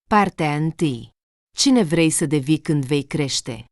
Partea 1. Cine vrei să devii când vei crește?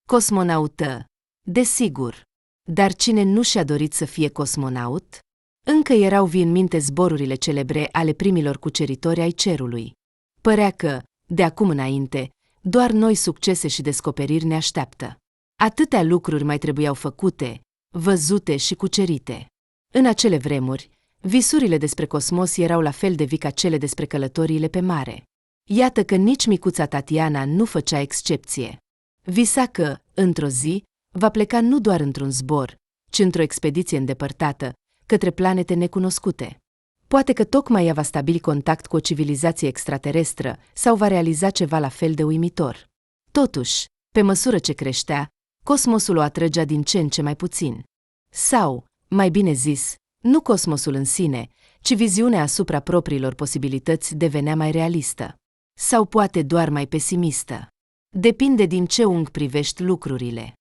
Cosmonaută. Desigur. Dar cine nu și-a dorit să fie cosmonaut? Încă erau vii în minte zborurile celebre ale primilor cuceritori ai cerului. Părea că, de acum înainte, doar noi succese și descoperiri ne așteaptă. Atâtea lucruri mai trebuiau făcute, văzute și cucerite. În acele vremuri, visurile despre cosmos erau la fel de vii ca cele despre călătoriile pe mare. Iată că nici micuța Tatiana nu făcea excepție. Visa că, într-o zi, va pleca nu doar într-un zbor, ci într-o expediție îndepărtată, către planete necunoscute. Poate că tocmai ea va stabili contact cu o civilizație extraterestră sau va realiza ceva la fel de uimitor. Totuși, pe măsură ce creștea, cosmosul o atrăgea din ce în ce mai puțin. Sau, mai bine zis, nu cosmosul în sine, ci viziunea asupra propriilor posibilități devenea mai realistă. Sau poate doar mai pesimistă. Depinde din ce unghi privești lucrurile.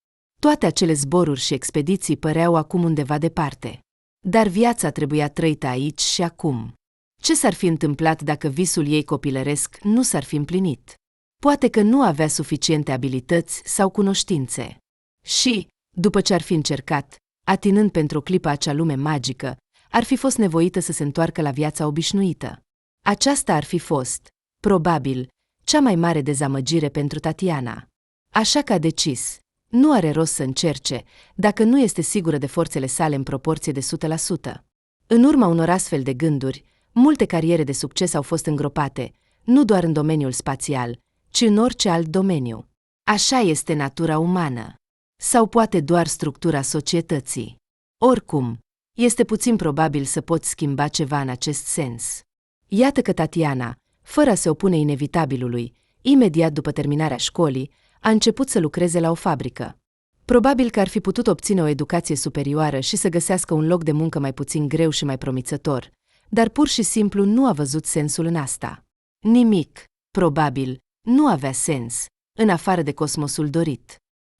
Toate acele zboruri și expediții păreau acum undeva departe. Dar viața trebuia trăită aici și acum. Ce s-ar fi întâmplat dacă visul ei copilăresc nu s-ar fi împlinit? Poate că nu avea suficiente abilități sau cunoștințe. Și, după ce ar fi încercat, atinând pentru o clipă acea lume magică, ar fi fost nevoită să se întoarcă la viața obișnuită. Aceasta ar fi fost, probabil, cea mai mare dezamăgire pentru Tatiana. Așa că a decis, nu are rost să încerce, dacă nu este sigură de forțele sale în proporție de 100%. În urma unor astfel de gânduri, multe cariere de succes au fost îngropate, nu doar în domeniul spațial, ci în orice alt domeniu. Așa este natura umană. Sau poate doar structura societății. Oricum, este puțin probabil să poți schimba ceva în acest sens. Iată că Tatiana, fără a se opune inevitabilului, imediat după terminarea școlii, a început să lucreze la o fabrică. Probabil că ar fi putut obține o educație superioară și să găsească un loc de muncă mai puțin greu și mai promițător, dar pur și simplu nu a văzut sensul în asta. Nimic, probabil, nu avea sens, în afară de cosmosul dorit.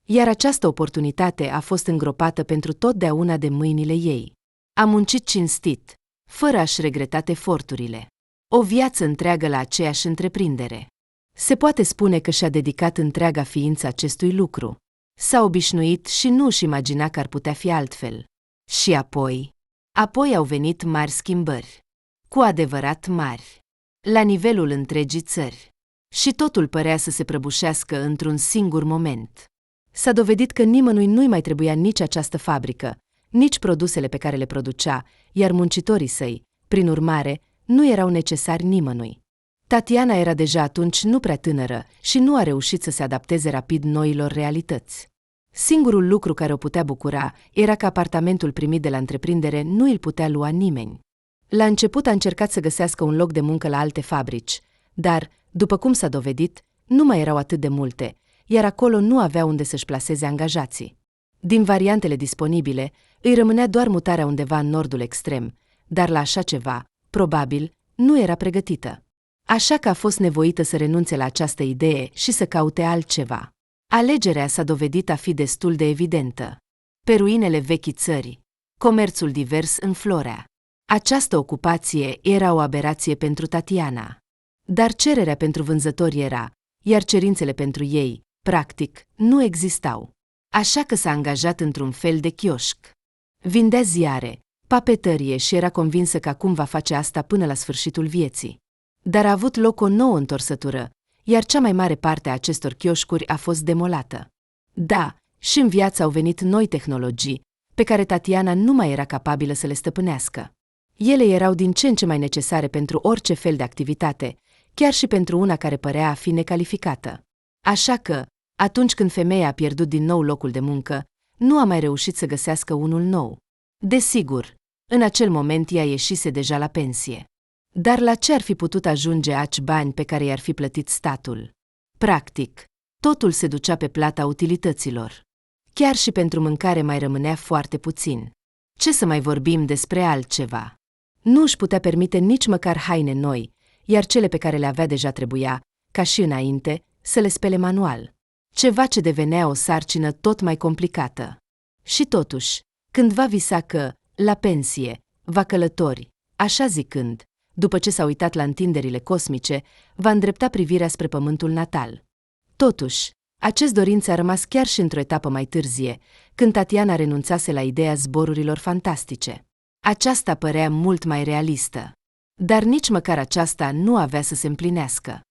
Iar această oportunitate a fost îngropată pentru totdeauna de mâinile ei. A muncit cinstit, fără a-și regreta eforturile. O viață întreagă la aceeași întreprindere. Se poate spune că și-a dedicat întreaga ființă acestui lucru. S-a obișnuit și nu își imagina că ar putea fi altfel. Și apoi au venit mari schimbări. Cu adevărat mari. La nivelul întregii țări. Și totul părea să se prăbușească într-un singur moment. S-a dovedit că nimănui nu-i mai trebuia nici această fabrică, nici produsele pe care le producea, iar muncitorii săi, prin urmare, nu erau necesari nimănui. Tatiana era deja atunci nu prea tânără și nu a reușit să se adapteze rapid noilor realități. Singurul lucru care o putea bucura era că apartamentul primit de la întreprindere nu îl putea lua nimeni. La început a încercat să găsească un loc de muncă la alte fabrici, dar, după cum s-a dovedit, nu mai erau atât de multe, iar acolo nu avea unde să-și plaseze angajații. Din variantele disponibile, îi rămânea doar mutarea undeva în nordul extrem, dar la așa ceva, probabil, nu era pregătită. Așa că a fost nevoită să renunțe la această idee și să caute altceva. Alegerea s-a dovedit a fi destul de evidentă. Pe ruinele vechii țări, comerțul divers înflorea. Această ocupație era o aberație pentru Tatiana. Dar cererea pentru vânzători era, iar cerințele pentru ei, practic, nu existau. Așa că s-a angajat într-un fel de chioșc. Vindea ziare, papetărie și era convinsă că acum va face asta până la sfârșitul vieții. Dar a avut loc o nouă întorsătură, iar cea mai mare parte a acestor chioșcuri a fost demolată. Da, și în viață au venit noi tehnologii, pe care Tatiana nu mai era capabilă să le stăpânească. Ele erau din ce în ce mai necesare pentru orice fel de activitate, chiar și pentru una care părea a fi necalificată. Așa că, atunci când femeia a pierdut din nou locul de muncă, nu a mai reușit să găsească unul nou. Desigur, în acel moment ea ieșise deja la pensie. Dar la ce ar fi putut ajunge aci bani pe care i-ar fi plătit statul? Practic, totul se ducea pe plata utilităților. Chiar și pentru mâncare mai rămânea foarte puțin. Ce să mai vorbim despre altceva? Nu își putea permite nici măcar haine noi, iar cele pe care le avea deja trebuia, ca și înainte, să le spele manual. Ceva ce devenea o sarcină tot mai complicată. Și totuși, când va visa că, la pensie, va călători, așa zicând, După ce s-a uitat la întinderile cosmice, va îndrepta privirea spre pământul natal. Totuși, acest dorință a rămas chiar și într-o etapă mai târzie, când Tatiana renunțase la ideea zborurilor fantastice. Aceasta părea mult mai realistă. Dar nici măcar aceasta nu avea să se împlinească.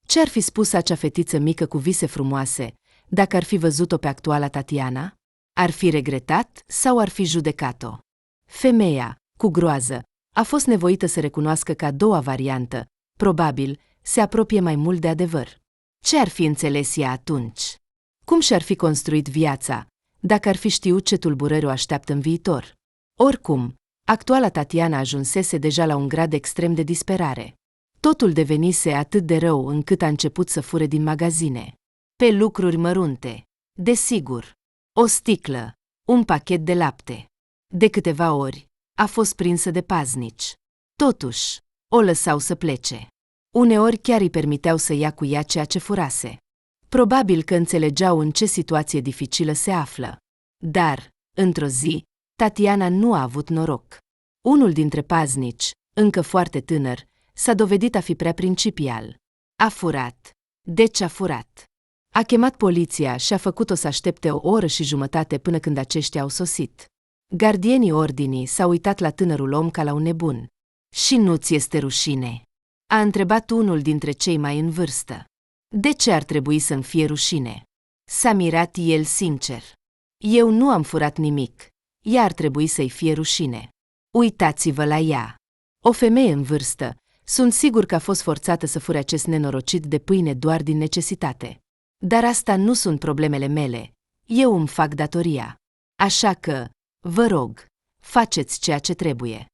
Ce ar fi spus acea fetiță mică cu vise frumoase, dacă ar fi văzut-o pe actuala Tatiana? Ar fi regretat sau ar fi judecat-o? Femeia, cu groază, a fost nevoită să recunoască că a doua variantă, probabil, se apropie mai mult de adevăr. Ce ar fi înțeles ea atunci? Cum și-ar fi construit viața, dacă ar fi știut ce tulburări o așteaptă în viitor? Oricum, actuala Tatiana ajunsese deja la un grad extrem de disperare. Totul devenise atât de rău încât a început să fure din magazine. Pe lucruri mărunte, desigur, o sticlă, un pachet de lapte. De câteva ori, a fost prinsă de paznici. Totuși, o lăsau să plece. Uneori chiar îi permiteau să ia cu ea ceea ce furase. Probabil că înțelegeau în ce situație dificilă se află. Dar, într-o zi, Tatiana nu a avut noroc. Unul dintre paznici, încă foarte tânăr, s-a dovedit a fi prea principial. A furat. Deci a furat. A chemat poliția și a făcut-o să aștepte o oră și jumătate până când aceștia au sosit. Gardienii ordinii s-au uitat la tânărul om ca la un nebun. Și nu-ți este rușine? A întrebat unul dintre cei mai în vârstă. De ce ar trebui să-mi fie rușine? S-a mirat el sincer. Eu nu am furat nimic. Ea ar trebui să-i fie rușine. Uitați-vă la ea. O femeie în vârstă. Sunt sigur că a fost forțată să fure acest nenorocit de pâine doar din necesitate. Dar asta nu sunt problemele mele. Eu îmi fac datoria. Așa că, vă rog, faceți ceea ce trebuie.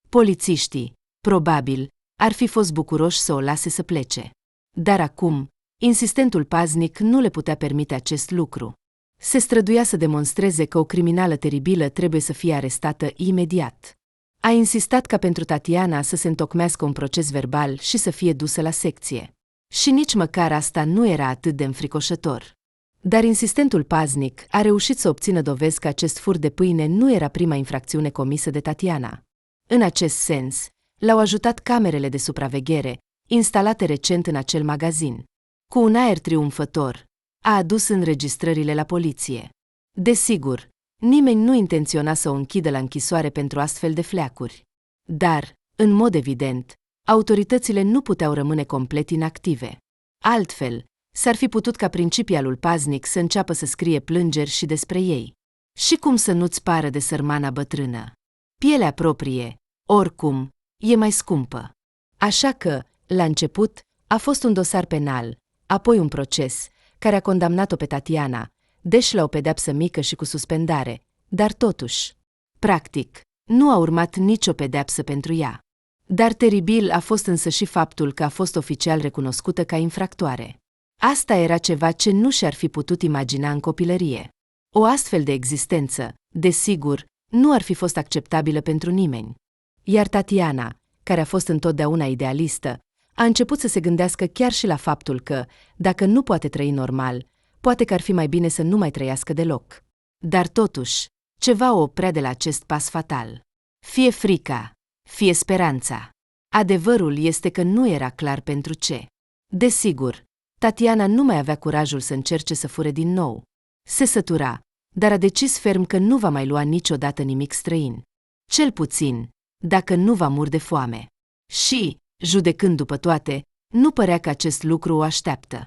Polițiștii, probabil, ar fi fost bucuroși să o lase să plece. Dar acum, insistentul paznic nu le putea permite acest lucru. Se străduia să demonstreze că o criminală teribilă trebuie să fie arestată imediat. A insistat ca pentru Tatiana să se întocmească un proces verbal și să fie dusă la secție. Și nici măcar asta nu era atât de înfricoșător. Dar insistentul paznic a reușit să obțină dovezi că acest fur de pâine nu era prima infracțiune comisă de Tatiana. În acest sens, l-au ajutat camerele de supraveghere, instalate recent în acel magazin. Cu un aer triumfător, a adus înregistrările la poliție. Desigur, nimeni nu intenționa să o închidă la închisoare pentru astfel de fleacuri. Dar, în mod evident, autoritățile nu puteau rămâne complet inactive. Altfel, s-ar fi putut ca principialul paznic să înceapă să scrie plângeri și despre ei. Și cum să nu-ți pară de sărmana bătrână? Pielea proprie, oricum, e mai scumpă. Așa că, la început, a fost un dosar penal, apoi un proces, care a condamnat-o pe Tatiana, deși la o pedeapsă mică și cu suspendare, dar totuși, practic, nu a urmat nicio pedeapsă pentru ea. Dar teribil a fost însă și faptul că a fost oficial recunoscută ca infractoare. Asta era ceva ce nu și-ar fi putut imagina în copilărie. O astfel de existență, desigur, nu ar fi fost acceptabilă pentru nimeni. Iar Tatiana, care a fost întotdeauna idealistă, a început să se gândească chiar și la faptul că, dacă nu poate trăi normal, poate că ar fi mai bine să nu mai trăiască deloc. Dar totuși, ceva o oprea de la acest pas fatal. Fie frica, fie speranța. Adevărul este că nu era clar pentru ce. Desigur, Tatiana nu mai avea curajul să încerce să fure din nou. Se sătura, dar a decis ferm că nu va mai lua niciodată nimic străin. Cel puțin, dacă nu va muri de foame. Și, judecând după toate, nu părea că acest lucru o așteaptă.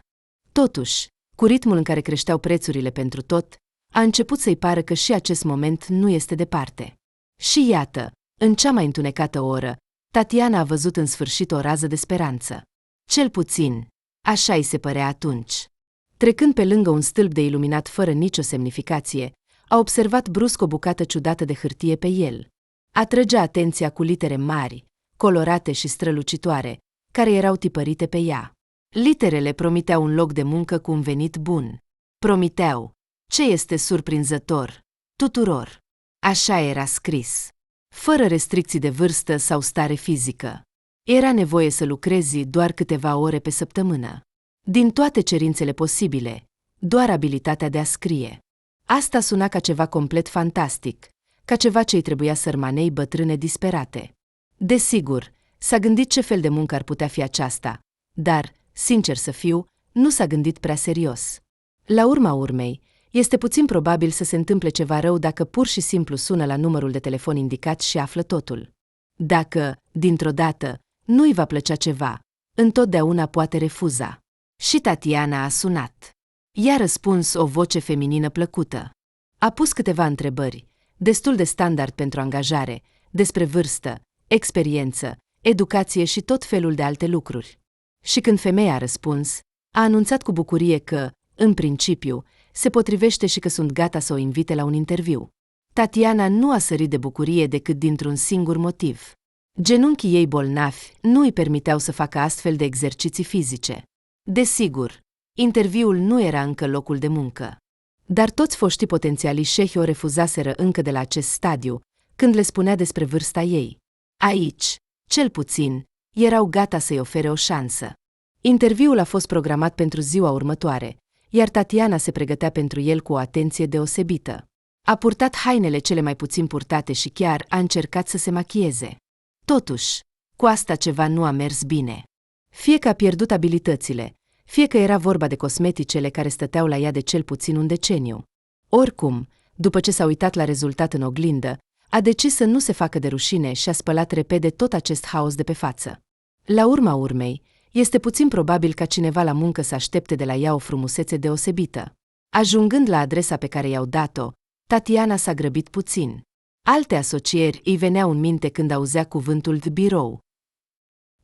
Totuși, cu ritmul în care creșteau prețurile pentru tot, a început să-i pară că și acest moment nu este departe. Și iată, în cea mai întunecată oră, Tatiana a văzut în sfârșit o rază de speranță. Cel puțin, așa îi se părea atunci. Trecând pe lângă un stâlp de iluminat fără nicio semnificație, a observat brusc o bucată ciudată de hârtie pe el. Atrăgea atenția cu litere mari, colorate și strălucitoare, care erau tipărite pe ea. Literele promiteau un loc de muncă cu un venit bun. Promiteau, ce este surprinzător, tuturor. Așa era scris. Fără restricții de vârstă sau stare fizică. Era nevoie să lucrezi doar câteva ore pe săptămână. Din toate cerințele posibile, doar abilitatea de a scrie. Asta suna ca ceva complet fantastic, ca ceva ce îi trebuia sărmanei bătrâne disperate. Desigur, S-a gândit ce fel de muncă ar putea fi aceasta, dar, sincer să fiu, nu s-a gândit prea serios. La urma urmei, este puțin probabil să se întâmple ceva rău dacă pur și simplu sună la numărul de telefon indicat și află totul. Dacă, dintr-o dată, nu-i va plăcea ceva, întotdeauna poate refuza. Și Tatiana a sunat. I-a răspuns o voce feminină plăcută. A pus câteva întrebări, destul de standard pentru angajare, despre vârstă, experiență, educație și tot felul de alte lucruri. Și când femeia a răspuns, a anunțat cu bucurie că, în principiu, se potrivește și că sunt gata să o invite la un interviu. Tatiana nu a sărit de bucurie decât dintr-un singur motiv. Genunchii ei bolnavi nu îi permiteau să facă astfel de exerciții fizice. Desigur, interviul nu era încă locul de muncă. Dar toți foștii potențialii șehi o refuzaseră încă de la acest stadiu, când le spunea despre vârsta ei. Aici, cel puțin, erau gata să-i ofere o șansă. Interviul a fost programat pentru ziua următoare, iar Tatiana se pregătea pentru el cu o atenție deosebită. A purtat hainele cele mai puțin purtate și chiar a încercat să se machieze. Totuși, cu asta ceva nu a mers bine. Fie că a pierdut abilitățile, fie că era vorba de cosmeticele care stăteau la ea de cel puțin un deceniu. Oricum, după ce s-a uitat la rezultat în oglindă, a decis să nu se facă de rușine și a spălat repede tot acest haos de pe față. La urma urmei, este puțin probabil ca cineva la muncă să aștepte de la ea o frumusețe deosebită. Ajungând la adresa pe care i-au dat-o, Tatiana s-a grăbit puțin. Alte asocieri îi veneau în minte când auzea cuvântul de birou.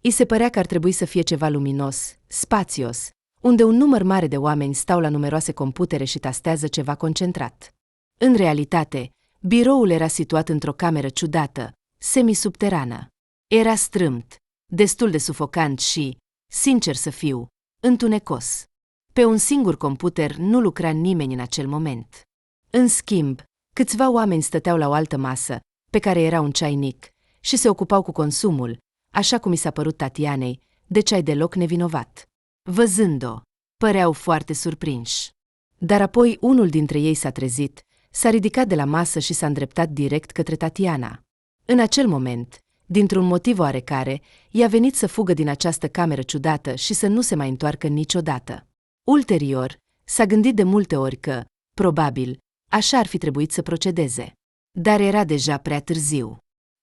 I se părea că ar trebui să fie ceva luminos, spațios, unde un număr mare de oameni stau la numeroase computere și tastează ceva concentrat. În realitate, biroul era situat într-o cameră ciudată, semisubterană. Era strâmt, destul de sufocant și, sincer să fiu, întunecos. Pe un singur computer nu lucra nimeni în acel moment. În schimb, câțiva oameni stăteau la o altă masă, pe care era un ceainic, și se ocupau cu consumul, așa cum i s-a părut Tatianei, de ceai deloc nevinovat. Văzând-o, păreau foarte surprinși. Dar apoi unul dintre ei s-a trezit, s-a ridicat de la masă și s-a îndreptat direct către Tatiana. În acel moment, dintr-un motiv oarecare, i-a venit să fugă din această cameră ciudată și să nu se mai întoarcă niciodată. Ulterior, s-a gândit de multe ori că, probabil, așa ar fi trebuit să procedeze. Dar era deja prea târziu.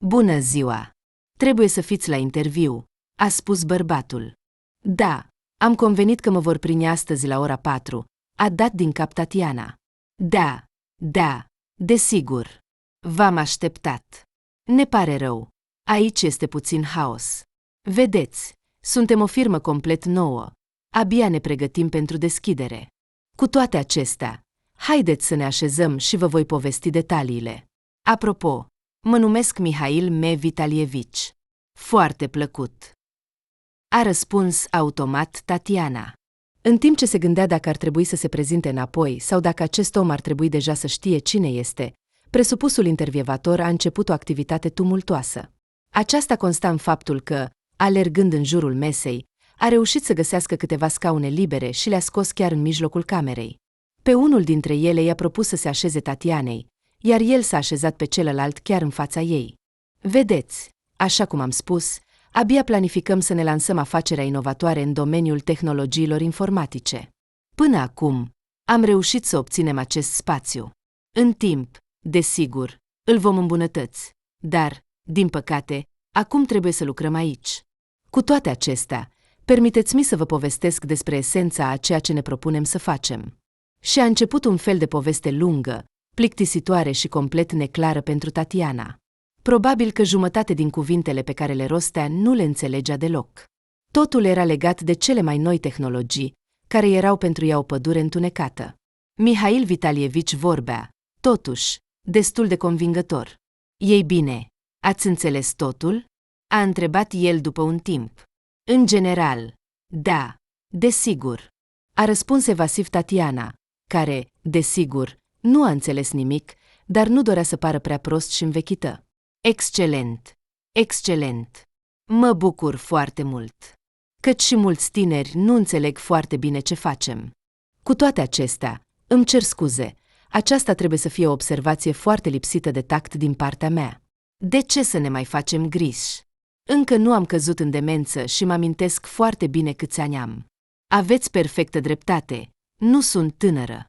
Bună ziua! Trebuie să fiți la interviu, a spus bărbatul. Da, am convenit că mă vor prinde astăzi la ora 4, a dat din cap Tatiana. Da, desigur. V-am așteptat. Ne pare rău. Aici este puțin haos. Vedeți, suntem o firmă complet nouă. Abia ne pregătim pentru deschidere. Cu toate acestea, haideți să ne așezăm și vă voi povesti detaliile. Apropo, mă numesc Mihail Vitalievici. Foarte plăcut. A răspuns automat Tatiana. În timp ce se gândea dacă ar trebui să se prezinte înapoi sau dacă acest om ar trebui deja să știe cine este, presupusul intervievator a început o activitate tumultoasă. Aceasta consta în faptul că, alergând în jurul mesei, a reușit să găsească câteva scaune libere și le-a scos chiar în mijlocul camerei. Pe unul dintre ele i-a propus să se așeze Tatianei, iar el s-a așezat pe celălalt chiar în fața ei. Vedeți, așa cum am spus, abia planificăm să ne lansăm afacerea inovatoare în domeniul tehnologiilor informatice. Până acum, am reușit să obținem acest spațiu. În timp, desigur, îl vom îmbunătăți, dar, din păcate, acum trebuie să lucrăm aici. Cu toate acestea, permiteți-mi să vă povestesc despre esența a ceea ce ne propunem să facem. Și a început un fel de poveste lungă, plictisitoare și complet neclară pentru Tatiana. Probabil că jumătate din cuvintele pe care le rostea nu le înțelegea deloc. Totul era legat de cele mai noi tehnologii, care erau pentru ea o pădure întunecată. Mihail Vitalievici vorbea, totuși, destul de convingător. Ei bine, ați înțeles totul? A întrebat el după un timp. În general, da, desigur. A răspuns evasiv Tatiana, care, desigur, nu a înțeles nimic, dar nu dorea să pară prea prost și învechită. Excelent. Mă bucur foarte mult. Căci și mulți tineri nu înțeleg foarte bine ce facem. Cu toate acestea, îmi cer scuze, aceasta trebuie să fie o observație foarte lipsită de tact din partea mea. De ce să ne mai facem griji? Încă nu am căzut în demență și mă amintesc foarte bine câți ani am. Aveți perfectă dreptate, nu sunt tânără.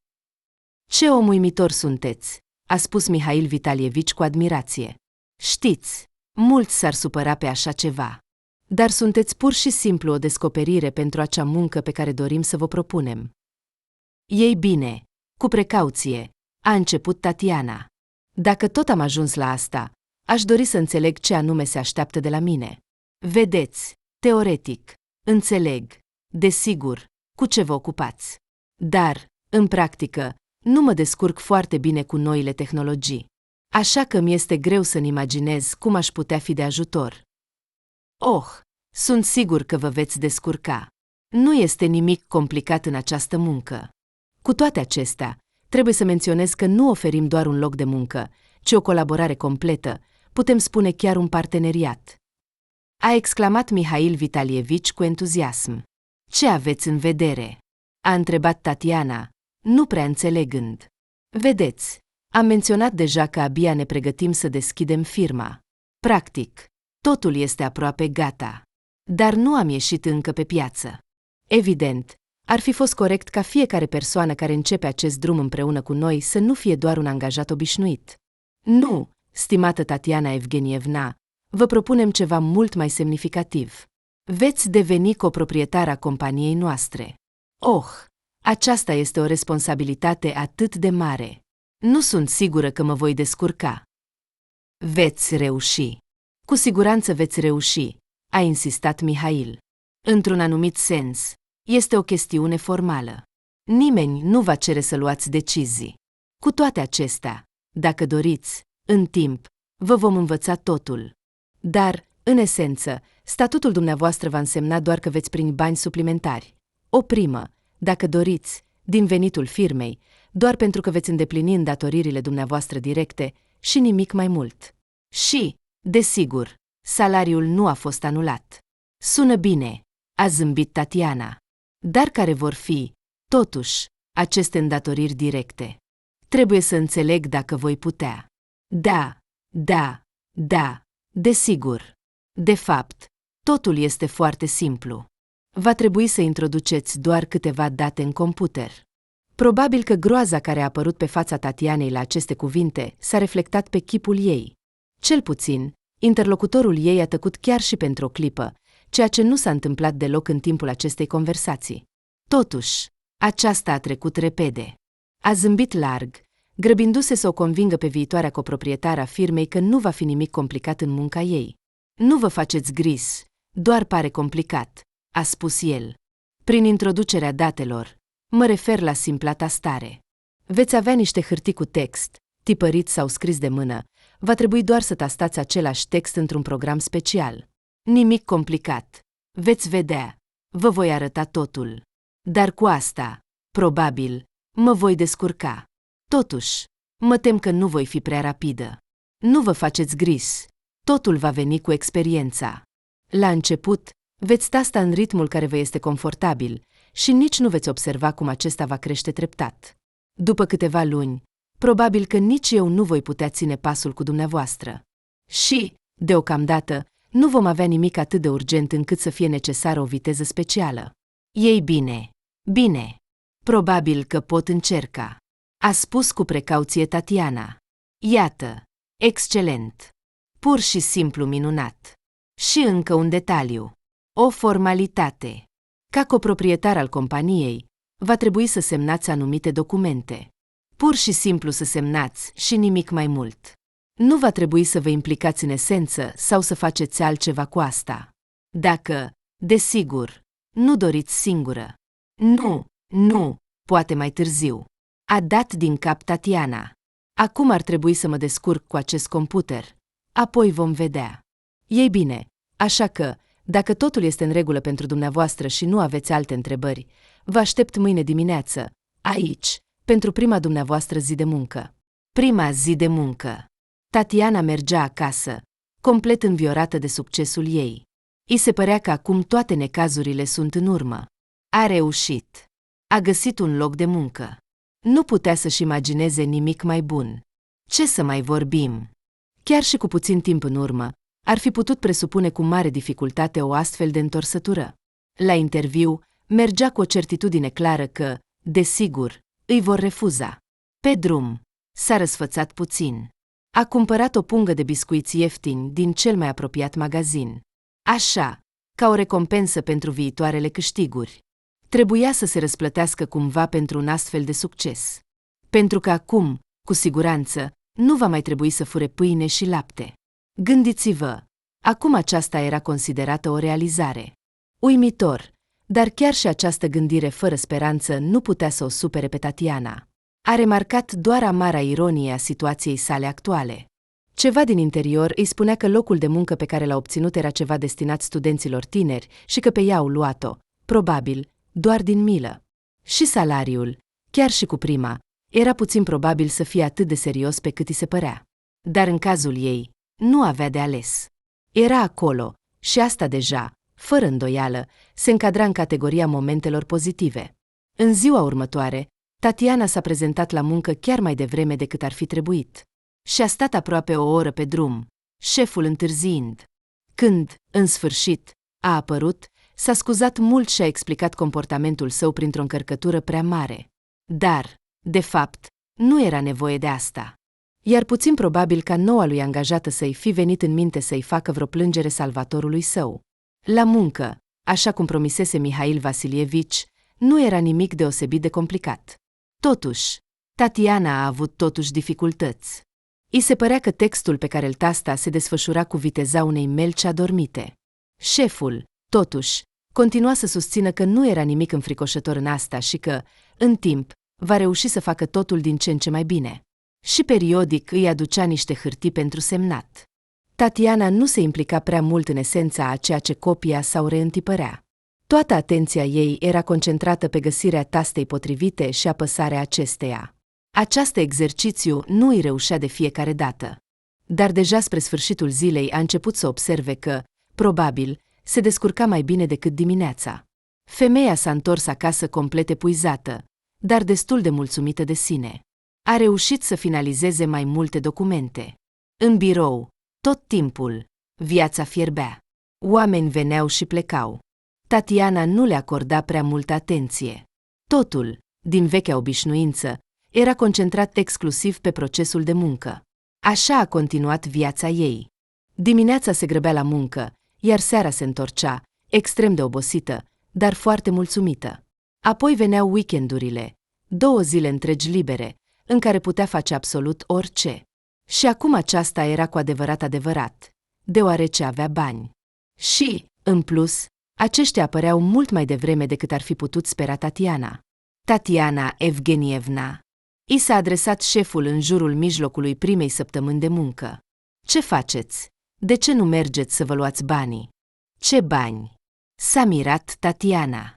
Ce om uimitor sunteți, a spus Mihail Vitalievici cu admirație. Știți, mulți s-ar supăra pe așa ceva. Dar sunteți pur și simplu o descoperire pentru acea muncă pe care dorim să vă propunem. Ei bine, cu precauție, a început Tatiana. Dacă tot am ajuns la asta, aș dori să înțeleg ce anume se așteaptă de la mine. Vedeți, teoretic, înțeleg, desigur, cu ce vă ocupați. Dar, în practică, nu mă descurc foarte bine cu noile tehnologii. Așa că mi este greu să-mi imaginez cum aș putea fi de ajutor. Oh, sunt sigur că vă veți descurca. Nu este nimic complicat în această muncă. Cu toate acestea, trebuie să menționez că nu oferim doar un loc de muncă, ci o colaborare completă, putem spune chiar un parteneriat. A exclamat Mihail Vitalievici cu entuziasm. Ce aveți în vedere? A întrebat Tatiana, nu prea înțelegând. Vedeți, am menționat deja că abia ne pregătim să deschidem firma. Practic, totul este aproape gata. Dar nu am ieșit încă pe piață. Evident, ar fi fost corect ca fiecare persoană care începe acest drum împreună cu noi să nu fie doar un angajat obișnuit. Nu, stimată Tatiana Evgenievna, vă propunem ceva mult mai semnificativ. Veți deveni coproprietar a companiei noastre. Oh, aceasta este o responsabilitate atât de mare. Nu sunt sigură că mă voi descurca. Veți reuși. Cu siguranță veți reuși, a insistat Mihail. Într-un anumit sens, este o chestiune formală. Nimeni nu va cere să luați decizii. Cu toate acestea, dacă doriți, în timp, vă vom învăța totul. Dar, în esență, statutul dumneavoastră va însemna doar că veți primi bani suplimentari. O primă, dacă doriți, din venitul firmei, doar pentru că veți îndeplini îndatoririle dumneavoastră directe și nimic mai mult. Și, desigur, salariul nu a fost anulat. Sună bine, a zâmbit Tatiana. Dar care vor fi, totuși, aceste îndatoriri directe? Trebuie să înțeleg dacă voi putea. Da, desigur. De fapt, totul este foarte simplu. Va trebui să introduceți doar câteva date în computer. Probabil că groaza care a apărut pe fața Tatianei la aceste cuvinte s-a reflectat pe chipul ei. Cel puțin, interlocutorul ei a tăcut chiar și pentru o clipă, ceea ce nu s-a întâmplat deloc în timpul acestei conversații. Totuși, aceasta a trecut repede. A zâmbit larg, grăbindu-se să o convingă pe viitoarea coproprietară a firmei că nu va fi nimic complicat în munca ei. Nu vă faceți gris, doar pare complicat, a spus el. Prin introducerea datelor, mă refer la simpla tastare. Veți avea niște hârtii cu text, tipărit sau scris de mână, va trebui doar să tastați același text într-un program special. Nimic complicat. Veți vedea. Vă voi arăta totul. Dar cu asta, probabil, mă voi descurca. Totuși, mă tem că nu voi fi prea rapidă. Nu vă faceți gris. Totul va veni cu experiența. La început, veți tasta în ritmul care vă este confortabil și nici nu veți observa cum acesta va crește treptat. După câteva luni, probabil că nici eu nu voi putea ține pasul cu dumneavoastră. Și, deocamdată, nu vom avea nimic atât de urgent încât să fie necesară o viteză specială. Ei bine, probabil că pot încerca, a spus cu precauție Tatiana. Iată, excelent, pur și simplu minunat. Și încă un detaliu, o formalitate. Ca coproprietar al companiei, va trebui să semnați anumite documente. Pur și simplu să semnați și nimic mai mult. Nu va trebui să vă implicați în esență sau să faceți altceva cu asta. Dacă, desigur, nu doriți singură. Nu, poate mai târziu. A dat din cap Tatiana. Acum ar trebui să mă descurc cu acest computer. Apoi vom vedea. Ei bine, așa că, dacă totul este în regulă pentru dumneavoastră și nu aveți alte întrebări, vă aștept mâine dimineață, aici, pentru prima dumneavoastră zi de muncă. Prima zi de muncă. Tatiana mergea acasă, complet înviorată de succesul ei. I se părea că acum toate necazurile sunt în urmă. A reușit. A găsit un loc de muncă. Nu putea să-și imagineze nimic mai bun. Ce să mai vorbim? Chiar și cu puțin timp în urmă, ar fi putut presupune cu mare dificultate o astfel de întorsătură. La interviu, mergea cu o certitudine clară că, desigur, îi vor refuza. Pe drum, s-a răsfățat puțin. A cumpărat o pungă de biscuiți ieftini din cel mai apropiat magazin. Așa, ca o recompensă pentru viitoarele câștiguri. Trebuia să se răsplătească cumva pentru un astfel de succes. Pentru că acum, cu siguranță, nu va mai trebui să fure pâine și lapte. Gândiți-vă, acum aceasta era considerată o realizare. Uimitor, dar chiar și această gândire fără speranță nu putea să o supere pe Tatiana. A remarcat doar amara ironie a situației sale actuale. Ceva din interior îi spunea că locul de muncă pe care l-a obținut era ceva destinat studenților tineri și că pe ea au luat-o, probabil, doar din milă. Și salariul, chiar și cu prima, era puțin probabil să fie atât de serios pe cât îi se părea. Dar în cazul ei, nu avea de ales. Era acolo, și asta deja, fără îndoială, se încadra în categoria momentelor pozitive. În ziua următoare, Tatiana s-a prezentat la muncă chiar mai devreme decât ar fi trebuit. Și a stat aproape o oră pe drum, șeful întârziind. Când, în sfârșit, a apărut, s-a scuzat mult și a explicat comportamentul său printr-o încărcătură prea mare. Dar, de fapt, nu era nevoie de asta. Iar puțin probabil ca noua lui angajată să-i fi venit în minte să-i facă vreo plângere salvatorului său. La muncă, așa cum promisese Mihail Vasilievici, nu era nimic deosebit de complicat. Totuși, Tatiana a avut dificultăți. I se părea că textul pe care îl tasta se desfășura cu viteza unei melci adormite. Șeful, totuși, continua să susțină că nu era nimic înfricoșător în asta și că, în timp, va reuși să facă totul din ce în ce mai bine. Și periodic îi aducea niște hârtii pentru semnat. Tatiana nu se implica prea mult în esența a ceea ce copia sau reîntipărea. Toată atenția ei era concentrată pe găsirea tastei potrivite și apăsarea acesteia. Acest exercițiu nu îi reușea de fiecare dată. Dar deja spre sfârșitul zilei a început să observe că, probabil, se descurca mai bine decât dimineața. Femeia s-a întors acasă complet epuizată, dar destul de mulțumită de sine. A reușit să finalizeze mai multe documente. În birou, tot timpul, viața fierbea. Oameni veneau și plecau. Tatiana nu le acorda prea multă atenție. Totul, din vechea obișnuință, era concentrat exclusiv pe procesul de muncă. Așa a continuat viața ei. Dimineața se grăbea la muncă, iar seara se întorcea, extrem de obosită, dar foarte mulțumită. Apoi veneau weekendurile, 2 zile întregi libere, în care putea face absolut orice. Și acum aceasta era cu adevărat, deoarece avea bani. Și, în plus, aceștia apăreau mult mai devreme decât ar fi putut spera Tatiana. Tatiana Evgenievna. I s-a adresat șeful în jurul mijlocului primei săptămâni de muncă. Ce faceți? De ce nu mergeți să vă luați banii? Ce bani? S-a mirat Tatiana.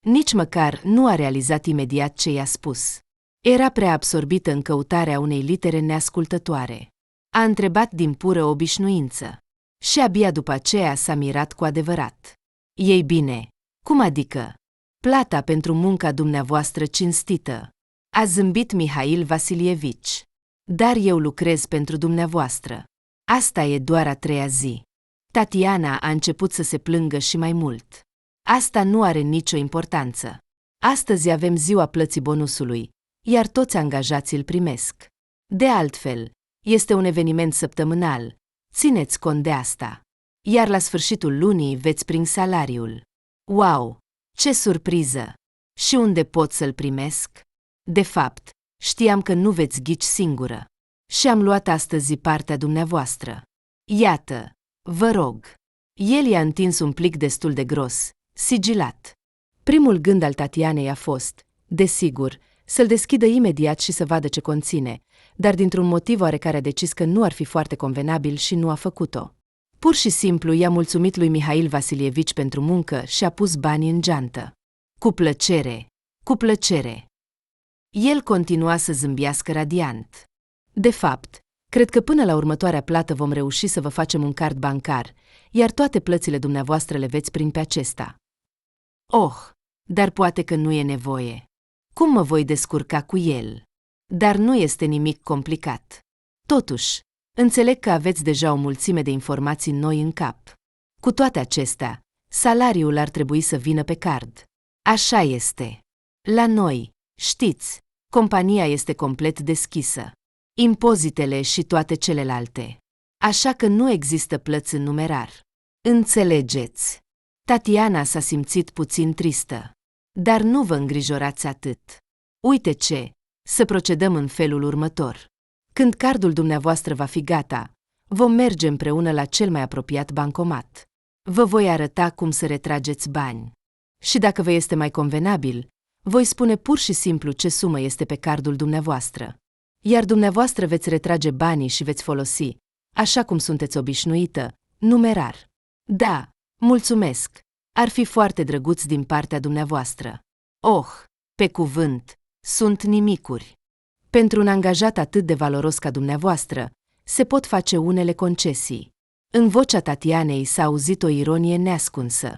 Nici măcar nu a realizat imediat ce i-a spus. Era prea absorbită în căutarea unei litere neascultătoare. A întrebat din pură obișnuință. Și abia după aceea s-a mirat cu adevărat. Ei bine, cum adică? Plata pentru munca dumneavoastră cinstită. A zâmbit Mihail Vasilievici. Dar eu lucrez pentru dumneavoastră. Asta e doar a 3-a zi. Tatiana a început să se plângă și mai mult. Asta nu are nicio importanță. Astăzi avem ziua plății bonusului, iar toți angajații îl primesc. De altfel, este un eveniment săptămânal. Țineți cont de asta. Iar la sfârșitul lunii veți primi salariul. Wow! Ce surpriză! Și unde pot să-l primesc? De fapt, știam că nu veți ghici singură. Și am luat astăzi partea dumneavoastră. Iată, vă rog. El i-a întins un plic destul de gros, sigilat. Primul gând al Tatianei a fost, desigur, să-l deschidă imediat și să vadă ce conține, dar dintr-un motiv oarecare a decis că nu ar fi foarte convenabil și nu a făcut-o. Pur și simplu i-a mulțumit lui Mihail Vasilievici pentru muncă și a pus banii în geantă. Cu plăcere, cu plăcere. El continua să zâmbească radiant. De fapt, cred că până la următoarea plată vom reuși să vă facem un card bancar, iar toate plățile dumneavoastră le veți primi pe acesta. Oh, dar poate că nu e nevoie. Cum mă voi descurca cu el? Dar nu este nimic complicat. Totuși, Înțeleg că aveți deja o mulțime de informații noi în cap. Cu toate acestea, salariul ar trebui să vină pe card. Așa este. La noi, știți, compania este complet deschisă. Impozitele și toate celelalte. Așa că nu există plăți în numerar. Înțelegeți? Tatiana s-a simțit puțin tristă. Dar nu vă îngrijorați atât. Uite ce, să procedăm în felul următor. Când cardul dumneavoastră va fi gata, vom merge împreună la cel mai apropiat bancomat. Vă voi arăta cum să retrageți bani. Și dacă vă este mai convenabil, voi spune pur și simplu ce sumă este pe cardul dumneavoastră. Iar dumneavoastră veți retrage banii și veți folosi, așa cum sunteți obișnuită, numerar. Da, mulțumesc. Ar fi foarte drăguț din partea dumneavoastră. Oh, pe cuvânt, sunt nimicuri. Pentru un angajat atât de valoros ca dumneavoastră, se pot face unele concesii. În vocea Tatianei s-a auzit o ironie neascunsă.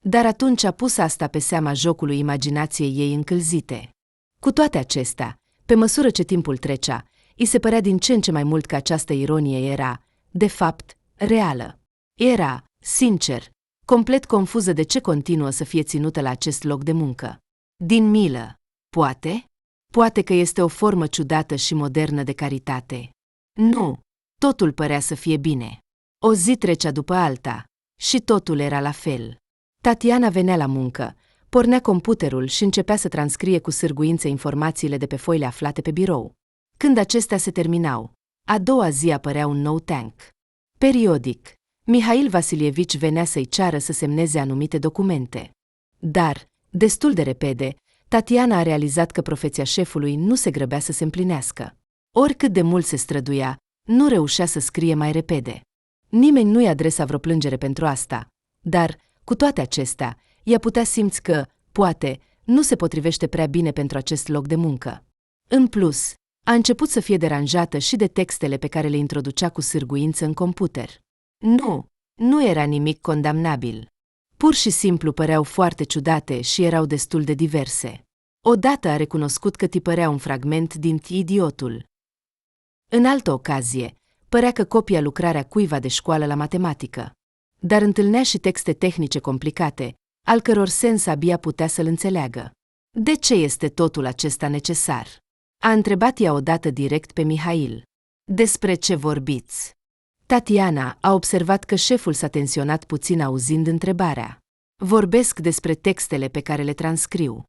Dar atunci a pus asta pe seama jocului imaginației ei încălzite. Cu toate acestea, pe măsură ce timpul trecea, îi se părea din ce în ce mai mult că această ironie era, de fapt, reală. Era, sincer, complet confuză de ce continuă să fie ținută la acest loc de muncă. Din milă, poate? Poate că este o formă ciudată și modernă de caritate. Nu, totul părea să fie bine. O zi trecea după alta și totul era la fel. Tatiana venea la muncă, pornea computerul și începea să transcrie cu sârguință informațiile de pe foile aflate pe birou. Când acestea se terminau, a doua zi apărea un nou tank. Periodic, Mihail Vasilievici venea să-i ceară să semneze anumite documente. Dar, destul de repede, Tatiana a realizat că profeția șefului nu se grăbea să se împlinească. Oricât de mult se străduia, nu reușea să scrie mai repede. Nimeni nu-i adresa vreo plângere pentru asta, dar, cu toate acestea, ea putea simți că, poate, nu se potrivește prea bine pentru acest loc de muncă. În plus, a început să fie deranjată și de textele pe care le introducea cu sârguință în computer. Nu era nimic condamnabil. Pur și simplu păreau foarte ciudate și erau destul de diverse. Odată a recunoscut că tipărea un fragment din Idiotul. În altă ocazie, părea că copia lucrarea cuiva de școală la matematică. Dar întâlnea și texte tehnice complicate, al căror sens abia putea să-l înțeleagă. De ce este totul acesta necesar? A întrebat ea odată direct pe Mihail. Despre ce vorbiți? Tatiana a observat că șeful s-a tensionat puțin auzind întrebarea. Vorbesc despre textele pe care le transcriu.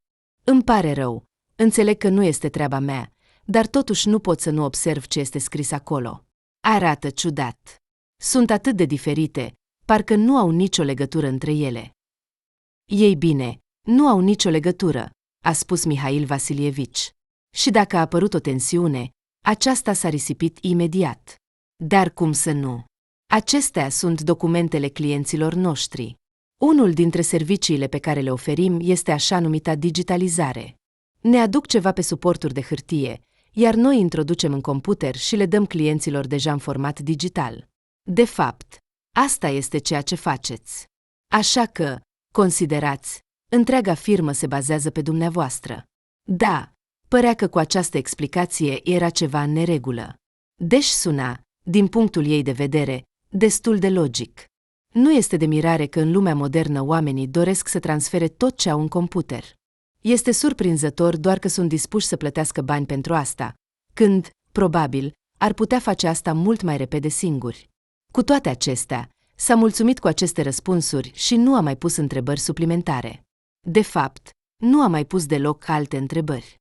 Îmi pare rău, înțeleg că nu este treaba mea, dar totuși nu pot să nu observ ce este scris acolo. Arată ciudat. Sunt atât de diferite, parcă nu au nicio legătură între ele. Ei bine, nu au nicio legătură, a spus Mihail Vasilievici. Și dacă a apărut o tensiune, aceasta s-a risipit imediat. Dar cum să nu? Acestea sunt documentele clienților noștri. Unul dintre serviciile pe care le oferim este așa numita digitalizare. Ne aduc ceva pe suporturi de hârtie, iar noi introducem în computer și le dăm clienților deja în format digital. De fapt, asta este ceea ce faceți. Așa că, considerați, întreaga firmă se bazează pe dumneavoastră. Da, părea că cu această explicație era ceva în neregulă. Deci suna, din punctul ei de vedere, destul de logic. Nu este de mirare că în lumea modernă oamenii doresc să transfere tot ce au în computer. Este surprinzător doar că sunt dispuși să plătească bani pentru asta, când, probabil, ar putea face asta mult mai repede singuri. Cu toate acestea, s-a mulțumit cu aceste răspunsuri și nu a mai pus întrebări suplimentare. De fapt, nu a mai pus deloc alte întrebări.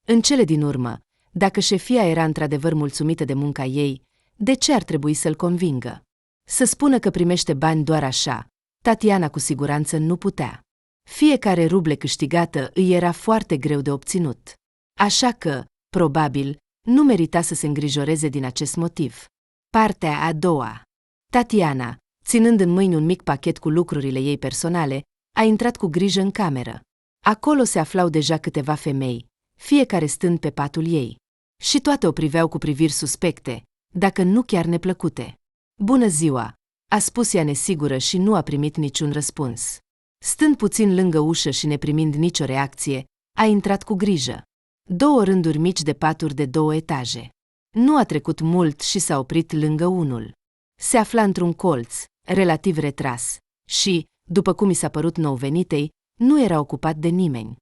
În cele din urmă, dacă șefia era într-adevăr mulțumită de munca ei, de ce ar trebui să-l convingă? Să spună că primește bani doar așa, Tatiana cu siguranță nu putea. Fiecare ruble câștigată îi era foarte greu de obținut. Așa că, probabil, nu merita să se îngrijoreze din acest motiv. Partea a doua. Tatiana, ținând în mâini un mic pachet cu lucrurile ei personale, a intrat cu grijă în cameră. Acolo se aflau deja câteva femei, fiecare stând pe patul ei. Și toate o priveau cu priviri suspecte, dacă nu chiar neplăcute. Bună ziua, a spus ea nesigură și nu a primit niciun răspuns. Stând puțin lângă ușă și neprimind nicio reacție, a intrat cu grijă. 2 rânduri mici de paturi de 2 etaje. Nu a trecut mult și s-a oprit lângă unul. Se afla într-un colț, relativ retras, și, după cum i s-a părut nou-venitei, nu era ocupat de nimeni.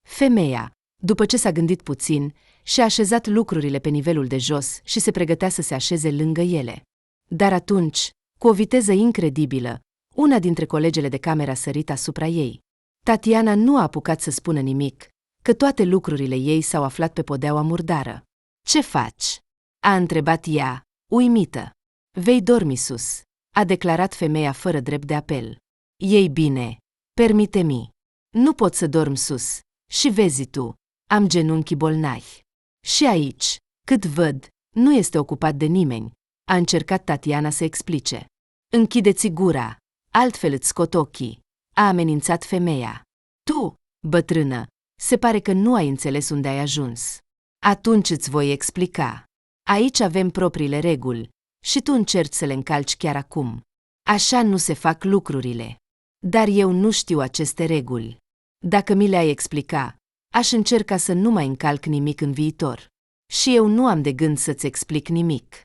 Femeia, după ce s-a gândit puțin, și-a așezat lucrurile pe nivelul de jos și se pregătea să se așeze lângă ele. Dar atunci, cu o viteză incredibilă, una dintre colegele de cameră a sărit asupra ei. Tatiana nu a apucat să spună nimic, că toate lucrurile ei s-au aflat pe podeaua murdară. "Ce faci?" a întrebat ea, uimită. "Vei dormi sus," a declarat femeia fără drept de apel. "Ei bine, permite-mi. Nu pot să dorm sus. Și vezi tu, am genunchii bolnavi. Și aici, cât văd, nu este ocupat de nimeni," a încercat Tatiana să explice. "Închideți gura, altfel îți scot ochii," a amenințat femeia. "Tu, bătrână, se pare că nu ai înțeles unde ai ajuns. Atunci îți voi explica. Aici avem propriile reguli și tu încerci să le încalci chiar acum. Așa nu se fac lucrurile. Dar eu nu știu aceste reguli. Dacă mi le-ai explica, aș încerca să nu mai încalc nimic în viitor. Și eu nu am de gând să-ți explic nimic.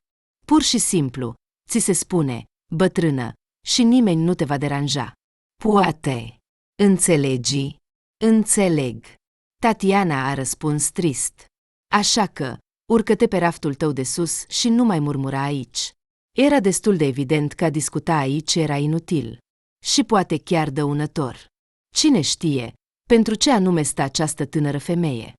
Pur și simplu, ți se spune, bătrână, și nimeni nu te va deranja. Poate. Înțelegi?" "Înțeleg." Tatiana a răspuns trist. "Așa că, urcă-te pe raftul tău de sus și nu mai murmura aici." Era destul de evident că a discuta aici era inutil. Și poate chiar dăunător. Cine știe, pentru ce anume stă această tânără femeie?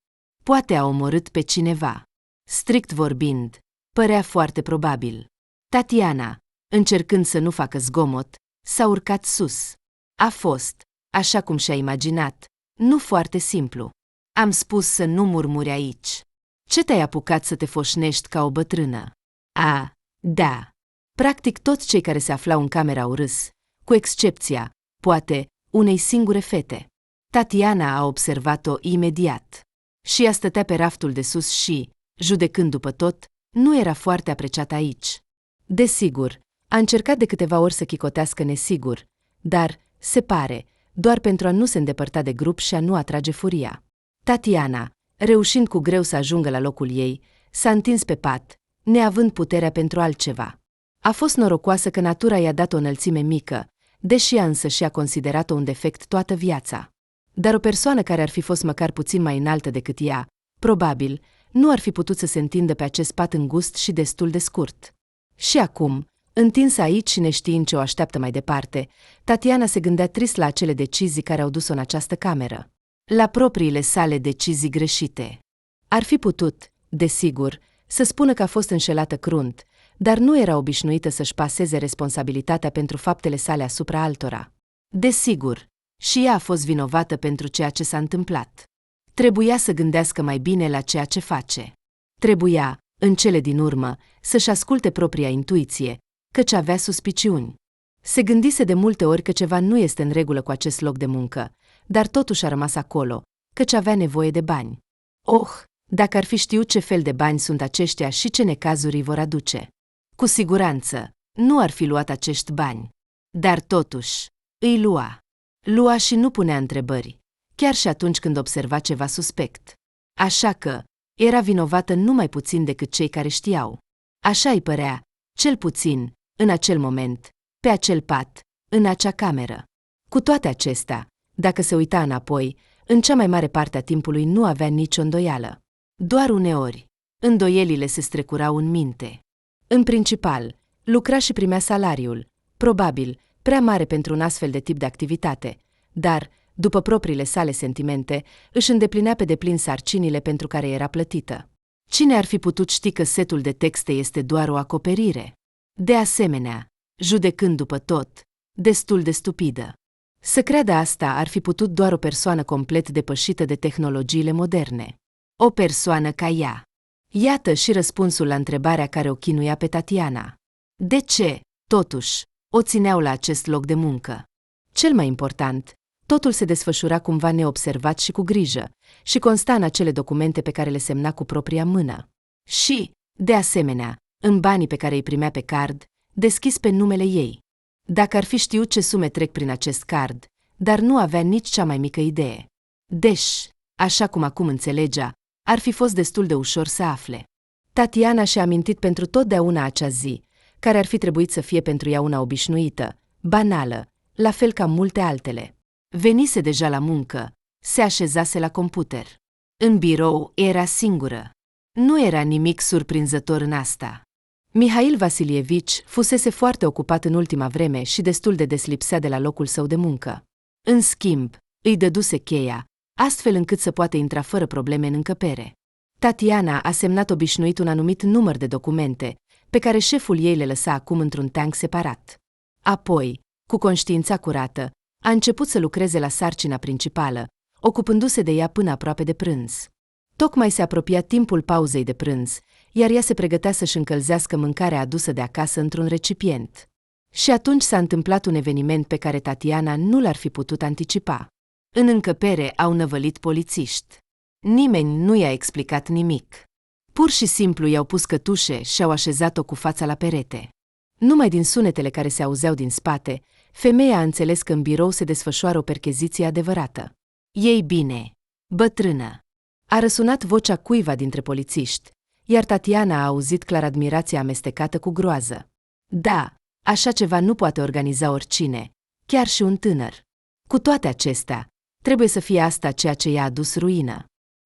Poate a omorât pe cineva. Strict vorbind, părea foarte probabil. Tatiana, încercând să nu facă zgomot, s-a urcat sus. A fost, așa cum și-a imaginat, nu foarte simplu. "Am spus să nu murmuri aici. Ce te-ai apucat să te foșnești ca o bătrână?" "A, da." Practic toți cei care se aflau în cameră au râs, cu excepția, poate, unei singure fete. Tatiana a observat-o imediat. Și ea stătea pe raftul de sus și, judecând după tot, nu era foarte apreciată aici. Desigur, a încercat de câteva ori să chicotească nesigur, dar, se pare, doar pentru a nu se îndepărta de grup și a nu atrage furia. Tatiana, reușind cu greu să ajungă la locul ei, s-a întins pe pat, neavând puterea pentru altceva. A fost norocoasă că natura i-a dat o înălțime mică, deși ea însă și-a considerat-o un defect toată viața. Dar o persoană care ar fi fost măcar puțin mai înaltă decât ea, probabil, nu ar fi putut să se întindă pe acest pat îngust și destul de scurt. Și acum, întinsă aici și neștiind ce o așteaptă mai departe, Tatiana se gândea trist la acele decizii care au dus-o în această cameră. La propriile sale decizii greșite. Ar fi putut, desigur, să spună că a fost înșelată crunt, dar nu era obișnuită să-și paseze responsabilitatea pentru faptele sale asupra altora. Desigur, și ea a fost vinovată pentru ceea ce s-a întâmplat. Trebuia să gândească mai bine la ceea ce face. Trebuia, în cele din urmă, să-și asculte propria intuiție, căci avea suspiciuni. Se gândise de multe ori că ceva nu este în regulă cu acest loc de muncă, dar totuși a rămas acolo, căci avea nevoie de bani. Oh, dacă ar fi știut ce fel de bani sunt aceștia și ce necazuri îi vor aduce. Cu siguranță, nu ar fi luat acești bani. Dar totuși, îi lua. Lua și nu punea întrebări, chiar și atunci când observa ceva suspect. Așa că, era vinovată nu mai puțin decât cei care știau. Așa îi părea, cel puțin, în acel moment, pe acel pat, în acea cameră. Cu toate acestea, dacă se uita înapoi, în cea mai mare parte a timpului nu avea nicio îndoială. Doar uneori, îndoielile se strecurau în minte. În principal, lucra și primea salariul, probabil, prea mare pentru un astfel de tip de activitate, dar, după propriile sale sentimente, își îndeplinea pe deplin sarcinile pentru care era plătită. Cine ar fi putut ști că setul de texte este doar o acoperire? De asemenea, judecând după tot, destul de stupidă. Să creadă asta ar fi putut doar o persoană complet depășită de tehnologiile moderne. O persoană ca ea. Iată și răspunsul la întrebarea care o chinuia pe Tatiana. De ce, totuși, o țineau la acest loc de muncă? Cel mai important, totul se desfășura cumva neobservat și cu grijă, și consta în acele documente pe care le semna cu propria mână. Și, de asemenea, în banii pe care îi primea pe card, deschis pe numele ei. Dacă ar fi știut ce sume trec prin acest card, dar nu avea nici cea mai mică idee. Deși, așa cum acum înțelegea, ar fi fost destul de ușor să afle. Tatiana și-a amintit pentru totdeauna acea zi, care ar fi trebuit să fie pentru ea una obișnuită, banală, la fel ca multe altele. Venise deja la muncă, se așezase la computer. În birou era singură. Nu era nimic surprinzător în asta. Mihail Vasilievici fusese foarte ocupat în ultima vreme și destul de des lipsea de la locul său de muncă. În schimb, îi dăduse cheia, astfel încât să poată intra fără probleme în încăpere. Tatiana a semnat obișnuit un anumit număr de documente, pe care șeful ei le lăsa acum într-un tank separat. Apoi, cu conștiința curată, a început să lucreze la sarcina principală, ocupându-se de ea până aproape de prânz. Tocmai se apropia timpul pauzei de prânz, iar ea se pregătea să-și încălzească mâncarea adusă de acasă într-un recipient. Și atunci s-a întâmplat un eveniment pe care Tatiana nu l-ar fi putut anticipa. În încăpere au năvălit polițiști. Nimeni nu i-a explicat nimic. Pur și simplu i-au pus cătușe și au așezat-o cu fața la perete. Numai din sunetele care se auzeau din spate, femeia a înțeles că în birou se desfășoară o percheziție adevărată. Ei bine, bătrână! A răsunat vocea cuiva dintre polițiști, iar Tatiana a auzit clar admirația amestecată cu groază. Da, așa ceva nu poate organiza oricine, chiar și un tânăr. Cu toate acestea, trebuie să fie asta ceea ce i-a adus ruină.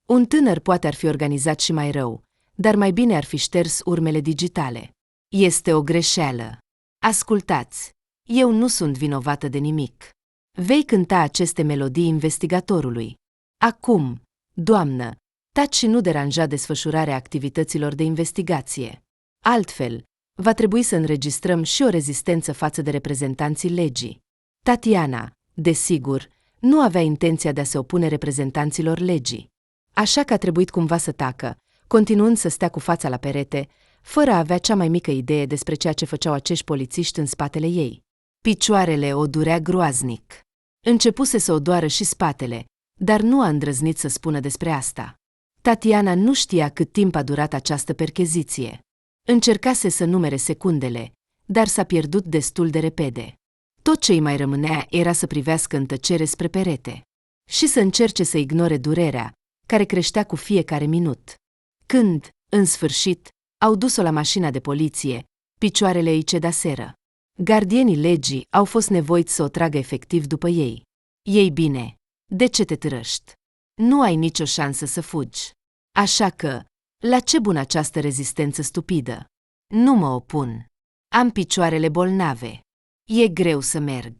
Un tânăr poate ar fi organizat și mai rău, dar mai bine ar fi șters urmele digitale. Este o greșeală. Ascultați, eu nu sunt vinovată de nimic. Vei cânta aceste melodii investigatorului. Acum, doamnă, taci și nu deranja desfășurarea activităților de investigație. Altfel, va trebui să înregistrăm și o rezistență față de reprezentanții legii. Tatiana, desigur, nu avea intenția de a se opune reprezentanților legii. Așa că a trebuit cumva să tacă, continuând să stea cu fața la perete, fără a avea cea mai mică idee despre ceea ce făceau acești polițiști în spatele ei. Picioarele o durea groaznic. Începuse să o doară și spatele, dar nu a îndrăznit să spună despre asta. Tatiana nu știa cât timp a durat această percheziție. Încercase să numere secundele, dar s-a pierdut destul de repede. Tot ce îi mai rămânea era să privească în tăcere spre perete și să încerce să ignore durerea, care creștea cu fiecare minut. Când, în sfârșit, au dus-o la mașina de poliție, picioarele îi cedaseră. Gardienii legii au fost nevoiți să o tragă efectiv după ei. Ei bine, de ce te târăști? Nu ai nicio șansă să fugi. Așa că, la ce bun această rezistență stupidă? Nu mă opun. Am picioarele bolnave. E greu să merg.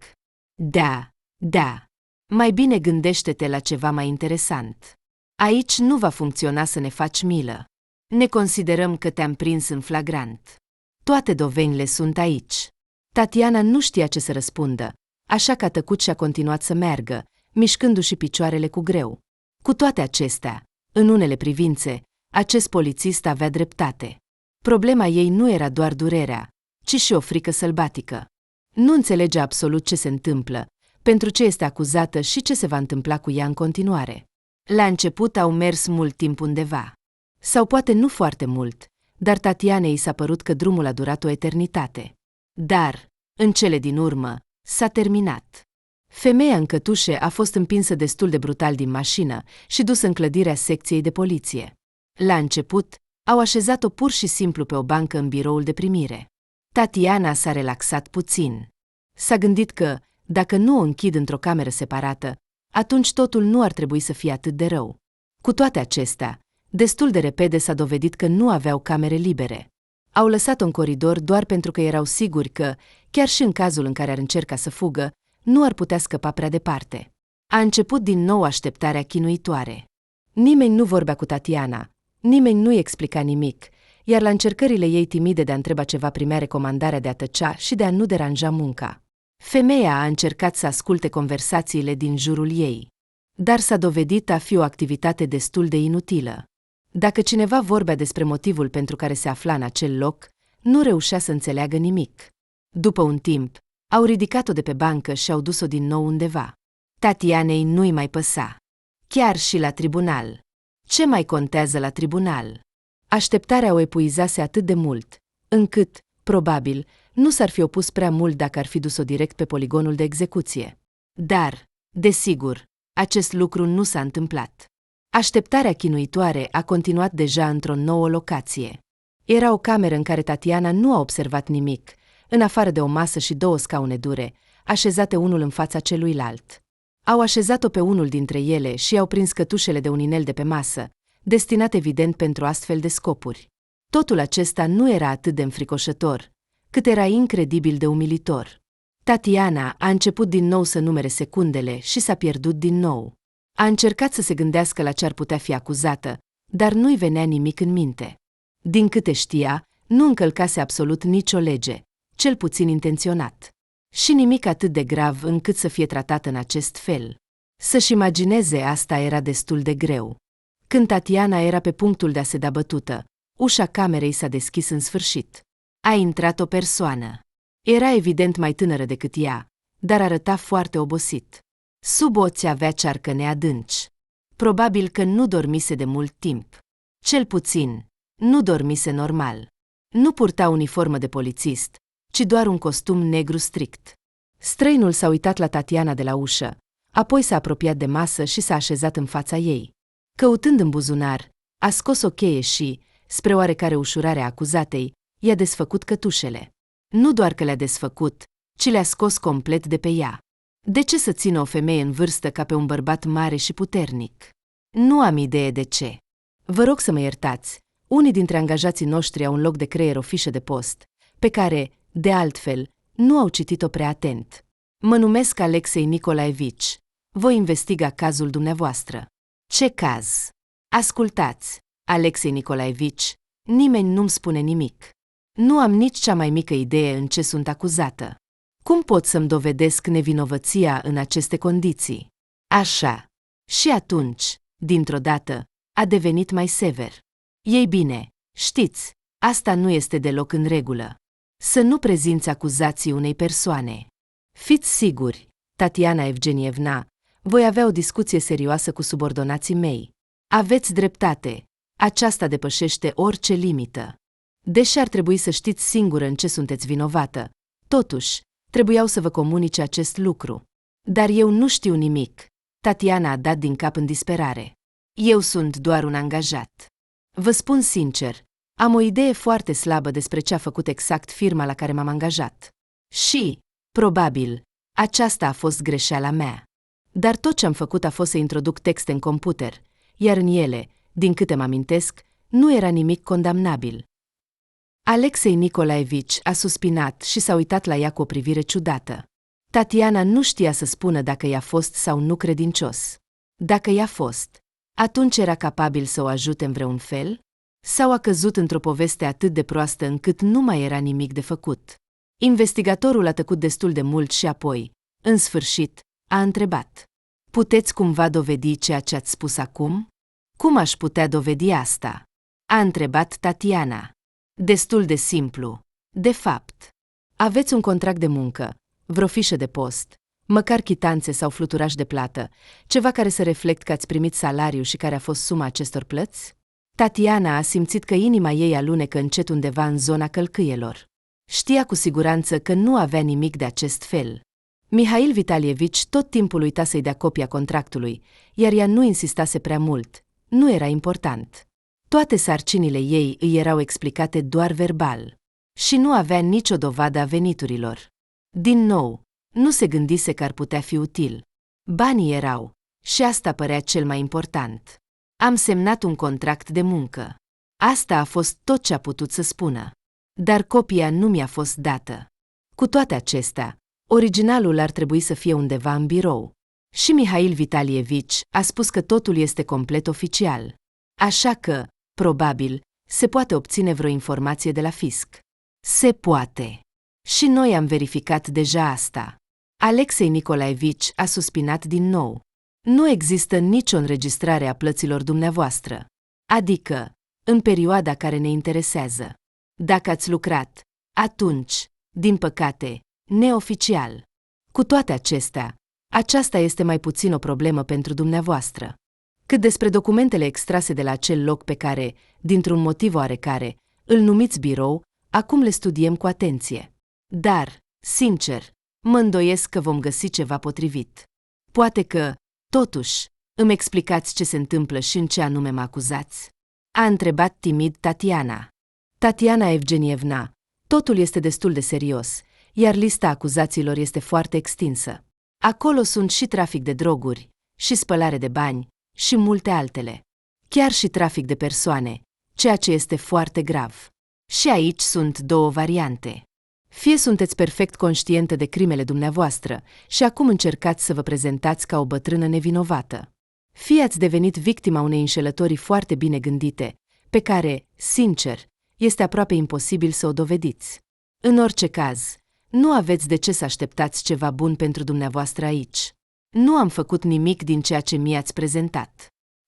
Da. Mai bine gândește-te la ceva mai interesant. Aici nu va funcționa să ne faci milă. Ne considerăm că te-am prins în flagrant. Toate dovezile sunt aici. Tatiana nu știa ce să răspundă, așa că a tăcut și a continuat să meargă, mișcându-și picioarele cu greu. Cu toate acestea, în unele privințe, acest polițist avea dreptate. Problema ei nu era doar durerea, ci și o frică sălbatică. Nu înțelege absolut ce se întâmplă, pentru ce este acuzată și ce se va întâmpla cu ea în continuare. La început au mers mult timp undeva. Sau poate nu foarte mult, dar Tatianei s-a părut că drumul a durat o eternitate. Dar, în cele din urmă, s-a terminat. Femeia în cătușe a fost împinsă destul de brutal din mașină și dusă în clădirea secției de poliție. La început, au așezat-o pur și simplu pe o bancă în biroul de primire. Tatiana s-a relaxat puțin. S-a gândit că, dacă nu o închid într-o cameră separată, atunci totul nu ar trebui să fie atât de rău. Cu toate acestea, destul de repede s-a dovedit că nu aveau camere libere. Au lăsat-o în coridor doar pentru că erau siguri că, chiar și în cazul în care ar încerca să fugă, nu ar putea scăpa prea departe. A început din nou așteptarea chinuitoare. Nimeni nu vorbea cu Tatiana, nimeni nu-i explica nimic, iar la încercările ei timide de a întreba ceva primea recomandarea de a tăcea și de a nu deranja munca. Femeia a încercat să asculte conversațiile din jurul ei, dar s-a dovedit a fi o activitate destul de inutilă. Dacă cineva vorbea despre motivul pentru care se afla în acel loc, nu reușea să înțeleagă nimic. După un timp, au ridicat-o de pe bancă și au dus-o din nou undeva. Tatianei nu-i mai păsa. Chiar și la tribunal. Ce mai contează la tribunal? Așteptarea o epuizase atât de mult, încât, probabil, nu s-ar fi opus prea mult dacă ar fi dus-o direct pe poligonul de execuție. Dar, desigur, acest lucru nu s-a întâmplat. Așteptarea chinuitoare a continuat deja într-o nouă locație. Era o cameră în care Tatiana nu a observat nimic, în afară de o masă și 2 scaune dure, așezate unul în fața celuilalt. Au așezat-o pe unul dintre ele și i-au prins cătușele de un inel de pe masă, destinat evident pentru astfel de scopuri. Totul acesta nu era atât de înfricoșător, cât era incredibil de umilitor. Tatiana a început din nou să numere secundele și s-a pierdut din nou. A încercat să se gândească la ce ar putea fi acuzată, dar nu-i venea nimic în minte. Din câte știa, nu încălcase absolut nicio lege, cel puțin intenționat. Și nimic atât de grav încât să fie tratată în acest fel. Să-și imagineze asta era destul de greu. Când Tatiana era pe punctul de a se da bătută, ușa camerei s-a deschis în sfârșit. A intrat o persoană. Era evident mai tânără decât ea, dar arăta foarte obosit. Sub ochi avea cearcăne adânci. Probabil că nu dormise de mult timp. Cel puțin, nu dormise normal. Nu purta uniformă de polițist, ci doar un costum negru strict. Străinul s-a uitat la Tatiana de la ușă, apoi s-a apropiat de masă și s-a așezat în fața ei. Căutând în buzunar, a scos o cheie și, spre oarecare ușurare a acuzatei, i-a desfăcut cătușele. Nu doar că le-a desfăcut, ci le-a scos complet de pe ea. De ce să țină o femeie în vârstă ca pe un bărbat mare și puternic? Nu am idee de ce. Vă rog să mă iertați, unii dintre angajații noștri au în loc de creier o fișă de post, pe care, de altfel, nu au citit-o prea atent. Mă numesc Alexei Nicolaevici. Voi investiga cazul dumneavoastră. Ce caz? Ascultați, Alexei Nicolaevici, nimeni nu-mi spune nimic. Nu am nici cea mai mică idee în ce sunt acuzată. Cum pot să-mi dovedesc nevinovăția în aceste condiții? Așa. Și atunci, dintr-o dată, a devenit mai sever. Ei bine, știți, asta nu este deloc în regulă. Să nu prezinți acuzații unei persoane. Fiți siguri, Tatiana Evgenievna, voi avea o discuție serioasă cu subordonații mei. Aveți dreptate, aceasta depășește orice limită. Deși ar trebui să știți singură în ce sunteți vinovată, totuși, trebuiau să vă comunice acest lucru. Dar eu nu știu nimic. Tatiana a dat din cap în disperare. Eu sunt doar un angajat. Vă spun sincer, am o idee foarte slabă despre ce a făcut exact firma la care m-am angajat. Și, probabil, aceasta a fost greșeala mea. Dar tot ce am făcut a fost să introduc texte în computer, iar în ele, din câte mă amintesc, nu era nimic condamnabil. Alexei Nicolaevici a suspinat și s-a uitat la ea cu o privire ciudată. Tatiana nu știa să spună dacă i-a fost sau nu credincios. Dacă i-a fost, atunci era capabil să o ajute în vreun fel? Sau a căzut într-o poveste atât de proastă încât nu mai era nimic de făcut? Investigatorul a tăcut destul de mult și apoi, în sfârșit, a întrebat. Puteți cumva dovedi ceea ce ați spus acum? Cum aș putea dovedi asta? A întrebat Tatiana. Destul de simplu. De fapt, aveți un contract de muncă, vreo fișă de post, măcar chitanțe sau fluturaș de plată, ceva care să reflecte că ați primit salariu și care a fost suma acestor plăți? Tatiana a simțit că inima ei alunecă încet undeva în zona călcâielor. Știa cu siguranță că nu avea nimic de acest fel. Mihail Vitalievici tot timpul uita să-i dea copia contractului, iar ea nu insistase prea mult. Nu era important. Toate sarcinile ei îi erau explicate doar verbal. Și nu avea nicio dovadă a veniturilor. Din nou, nu se gândise că ar putea fi util. Banii erau, și asta părea cel mai important. Am semnat un contract de muncă. Asta a fost tot ce a putut să spună. Dar copia nu mi-a fost dată. Cu toate acestea, originalul ar trebui să fie undeva în birou. Și Mihail Vitalievici a spus că totul este complet oficial. Așa că, probabil, se poate obține vreo informație de la fisc. Se poate. Și noi am verificat deja asta. Alexei Nicolaevici a suspinat din nou. Nu există nicio înregistrare a plăților dumneavoastră. Adică, în perioada care ne interesează. Dacă ați lucrat, atunci, din păcate, neoficial. Cu toate acestea, aceasta este mai puțin o problemă pentru dumneavoastră. Cât despre documentele extrase de la acel loc pe care, dintr-un motiv oarecare, îl numiți birou, acum le studiem cu atenție. Dar, sincer, mă îndoiesc că vom găsi ceva potrivit. Poate că, totuși, îmi explicați ce se întâmplă și în ce anume mă acuzați? A întrebat timid Tatiana. Tatiana Evgenievna, totul este destul de serios, iar lista acuzațiilor este foarte extinsă. Acolo sunt și trafic de droguri, și spălare de bani, și multe altele. Chiar și trafic de persoane, ceea ce este foarte grav. Și aici sunt două variante. Fie sunteți perfect conștientă de crimele dumneavoastră și acum încercați să vă prezentați ca o bătrână nevinovată. Fie ați devenit victima unei înșelătorii foarte bine gândite, pe care, sincer, este aproape imposibil să o dovediți. În orice caz, nu aveți de ce să așteptați ceva bun pentru dumneavoastră aici. Nu am făcut nimic din ceea ce mi-ați prezentat.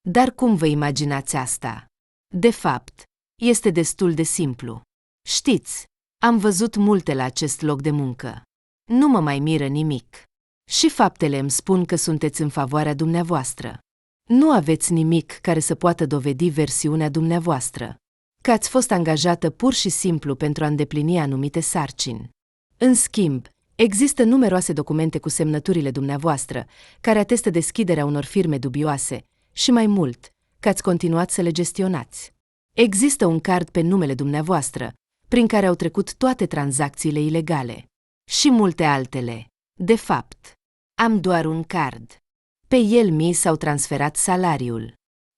Dar cum vă imaginați asta? De fapt, este destul de simplu. Știți, am văzut multe la acest loc de muncă. Nu mă mai miră nimic. Și faptele îmi spun că sunteți în favoarea dumneavoastră. Nu aveți nimic care să poată dovedi versiunea dumneavoastră. Că ați fost angajată pur și simplu pentru a îndeplini anumite sarcini. În schimb, există numeroase documente cu semnăturile dumneavoastră care atestă deschiderea unor firme dubioase și mai mult, că ați continuat să le gestionați. Există un card pe numele dumneavoastră, prin care au trecut toate tranzacțiile ilegale. Și multe altele. De fapt, am doar un card. Pe el mi s-au transferat salariul.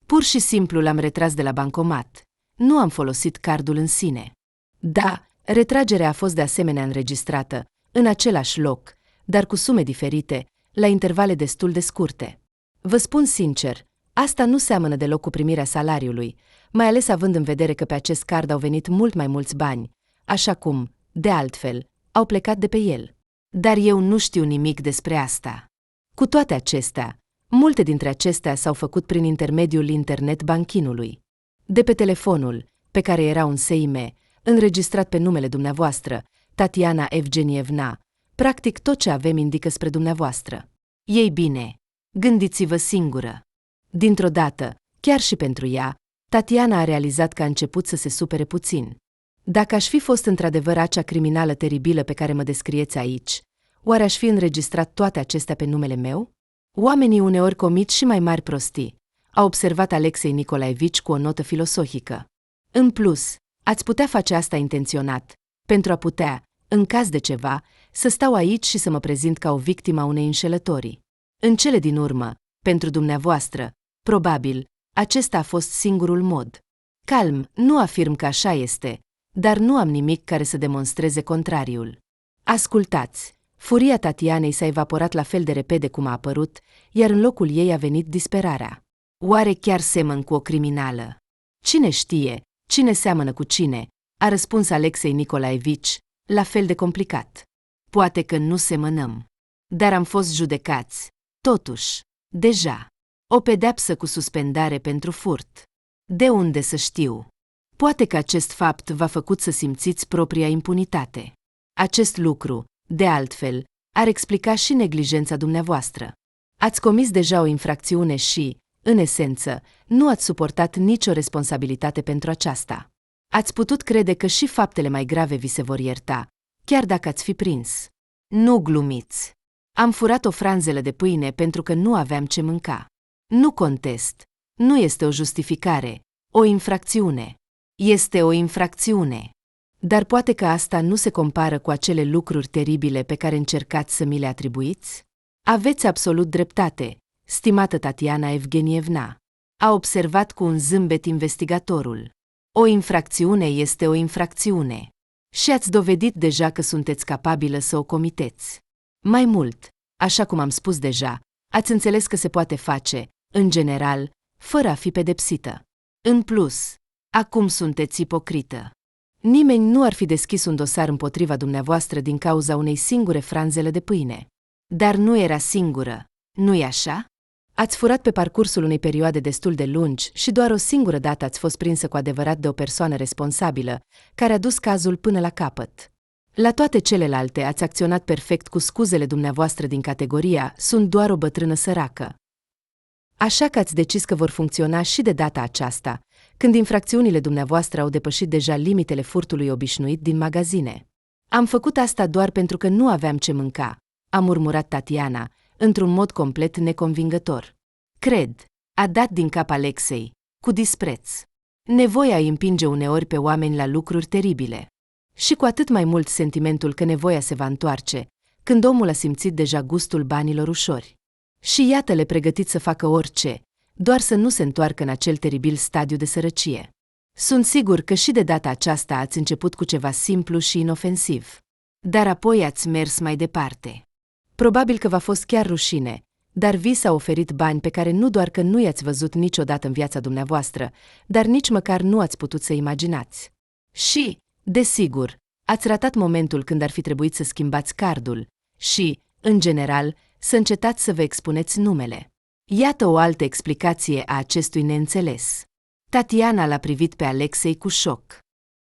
Pur și simplu l-am retras de la bancomat. Nu am folosit cardul în sine. Da, retragerea a fost de asemenea înregistrată, în același loc, dar cu sume diferite, la intervale destul de scurte. Vă spun sincer, asta nu seamănă deloc cu primirea salariului, mai ales având în vedere că pe acest card au venit mult mai mulți bani, așa cum, de altfel, au plecat de pe el. Dar eu nu știu nimic despre asta. Cu toate acestea, multe dintre acestea s-au făcut prin intermediul internet banchinului. De pe telefonul, pe care era un SIM, înregistrat pe numele dumneavoastră, Tatiana Evgenievna, practic tot ce avem indică spre dumneavoastră. Ei bine, gândiți-vă singură. Dintr-o dată, chiar și pentru ea, Tatiana a realizat că a început să se supere puțin. Dacă aș fi fost într-adevăr acea criminală teribilă pe care mă descrieți aici, oare aș fi înregistrat toate acestea pe numele meu? Oamenii uneori comit și mai mari prostii, a observat Alexei Nicolaevici cu o notă filosofică. În plus, ați putea face asta intenționat, pentru a putea, în caz de ceva, să stau aici și să mă prezint ca o victimă a unei înșelătorii. În cele din urmă, pentru dumneavoastră, probabil, acesta a fost singurul mod. Calm, nu afirm că așa este, dar nu am nimic care să demonstreze contrariul. Ascultați, furia Tatianei s-a evaporat la fel de repede cum a apărut, iar în locul ei a venit disperarea. Oare chiar semăn cu o criminală? Cine știe, cine seamănă cu cine, a răspuns Alexei Nicolaevici, la fel de complicat. Poate că nu semănăm. Dar am fost judecați, totuși, deja. O pedeapsă cu suspendare pentru furt. De unde să știu? Poate că acest fapt v-a făcut să simțiți propria impunitate. Acest lucru, de altfel, ar explica și neglijența dumneavoastră. Ați comis deja o infracțiune și, în esență, nu ați suportat nicio responsabilitate pentru aceasta. Ați putut crede că și faptele mai grave vi se vor ierta, chiar dacă ați fi prins. Nu glumiți. Am furat o franzelă de pâine pentru că nu aveam ce mânca. Nu contest. Nu este o justificare, o infracțiune. Este o infracțiune. Dar poate că asta nu se compară cu acele lucruri teribile pe care încercați să mi le atribuiți? Aveți absolut dreptate, stimată Tatiana Evgenievna. A observat cu un zâmbet investigatorul. O infracțiune este o infracțiune. Și ați dovedit deja că sunteți capabilă să o comiteți. Mai mult, așa cum am spus deja, ați înțeles că se poate face, în general, fără a fi pedepsită. În plus, acum sunteți ipocrită. Nimeni nu ar fi deschis un dosar împotriva dumneavoastră din cauza unei singure franzele de pâine. Dar nu era singură, nu-i așa? Ați furat pe parcursul unei perioade destul de lungi și doar o singură dată ați fost prinsă cu adevărat de o persoană responsabilă, care a dus cazul până la capăt. La toate celelalte ați acționat perfect cu scuzele dumneavoastră din categoria "sunt doar o bătrână săracă". Așa că ați decis că vor funcționa și de data aceasta, când infracțiunile dumneavoastră au depășit deja limitele furtului obișnuit din magazine. Am făcut asta doar pentru că nu aveam ce mânca, a murmurat Tatiana, într-un mod complet neconvingător. Cred, a dat din cap Alexei, cu dispreț. Nevoia îi împinge uneori pe oameni la lucruri teribile. Și cu atât mai mult sentimentul că nevoia se va întoarce, când omul a simțit deja gustul banilor ușori. Și iată-le pregătit să facă orice, doar să nu se întoarcă în acel teribil stadiu de sărăcie. Sunt sigur că și de data aceasta ați început cu ceva simplu și inofensiv. Dar apoi ați mers mai departe. Probabil că v-a fost chiar rușine, dar vi s-a oferit bani pe care nu doar că nu i-ați văzut niciodată în viața dumneavoastră, dar nici măcar nu ați putut să imaginați. Și, desigur, ați ratat momentul când ar fi trebuit să schimbați cardul și, în general, să încetați să vă expuneți numele. Iată o altă explicație a acestui neînțeles. Tatiana l-a privit pe Alexei cu șoc.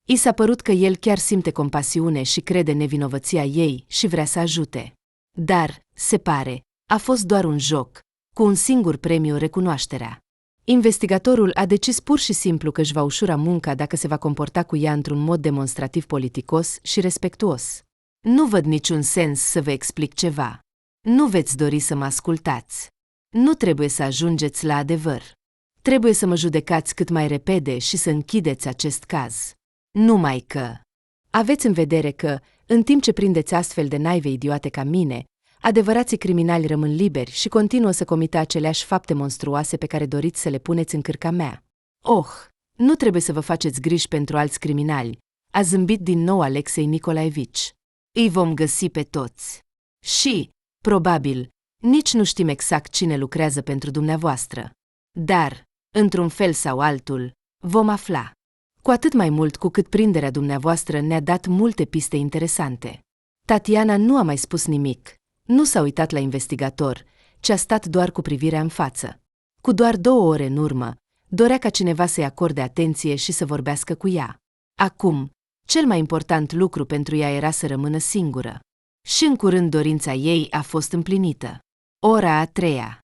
I s-a părut că el chiar simte compasiune și crede în nevinovăția ei și vrea să ajute. Dar, se pare, a fost doar un joc, cu un singur premiu, recunoașterea. Investigatorul a decis pur și simplu că își va ușura munca dacă se va comporta cu ea într-un mod demonstrativ politicos și respectuos. Nu văd niciun sens să vă explic ceva. Nu veți dori să mă ascultați. Nu trebuie să ajungeți la adevăr. Trebuie să mă judecați cât mai repede și să închideți acest caz. Numai că aveți în vedere că, în timp ce prindeți astfel de naive idiote ca mine, adevărații criminali rămân liberi și continuă să comită aceleași fapte monstruoase pe care doriți să le puneți în cârca mea. Oh, nu trebuie să vă faceți griji pentru alți criminali, a zâmbit din nou Alexei Nicolaevici. Îi vom găsi pe toți. Și, probabil, nici nu știm exact cine lucrează pentru dumneavoastră. Dar, într-un fel sau altul, vom afla. Cu atât mai mult cu cât prinderea dumneavoastră ne-a dat multe piste interesante. Tatiana nu a mai spus nimic, nu s-a uitat la investigator, ci a stat doar cu privirea în față. Cu doar 2 ore în urmă, dorea ca cineva să-i acorde atenție și să vorbească cu ea. Acum, cel mai important lucru pentru ea era să rămână singură. Și în curând dorința ei a fost împlinită. Ora a 3-a.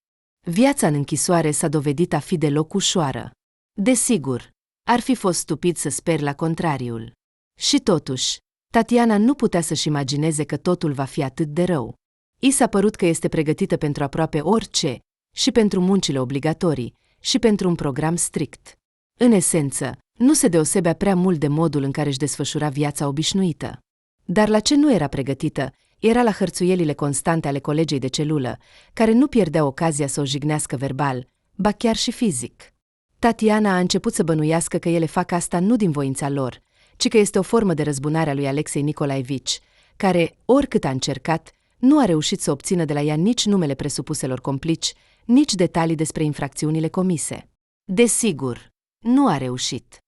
Viața în închisoare s-a dovedit a fi deloc ușoară. Desigur, ar fi fost stupid să speri la contrariul. Și totuși, Tatiana nu putea să-și imagineze că totul va fi atât de rău. I s-a părut că este pregătită pentru aproape orice, și pentru muncile obligatorii, și pentru un program strict. În esență, nu se deosebea prea mult de modul în care își desfășura viața obișnuită. Dar la ce nu era pregătită, era la hărțuielile constante ale colegei de celulă, care nu pierdea ocazia să o jignească verbal, ba chiar și fizic. Tatiana a început să bănuiască că ele fac asta nu din voința lor, ci că este o formă de răzbunare a lui Alexei Nicolaevici, care, oricât a încercat, nu a reușit să obțină de la ea nici numele presupuselor complici, nici detalii despre infracțiunile comise. Desigur, nu a reușit.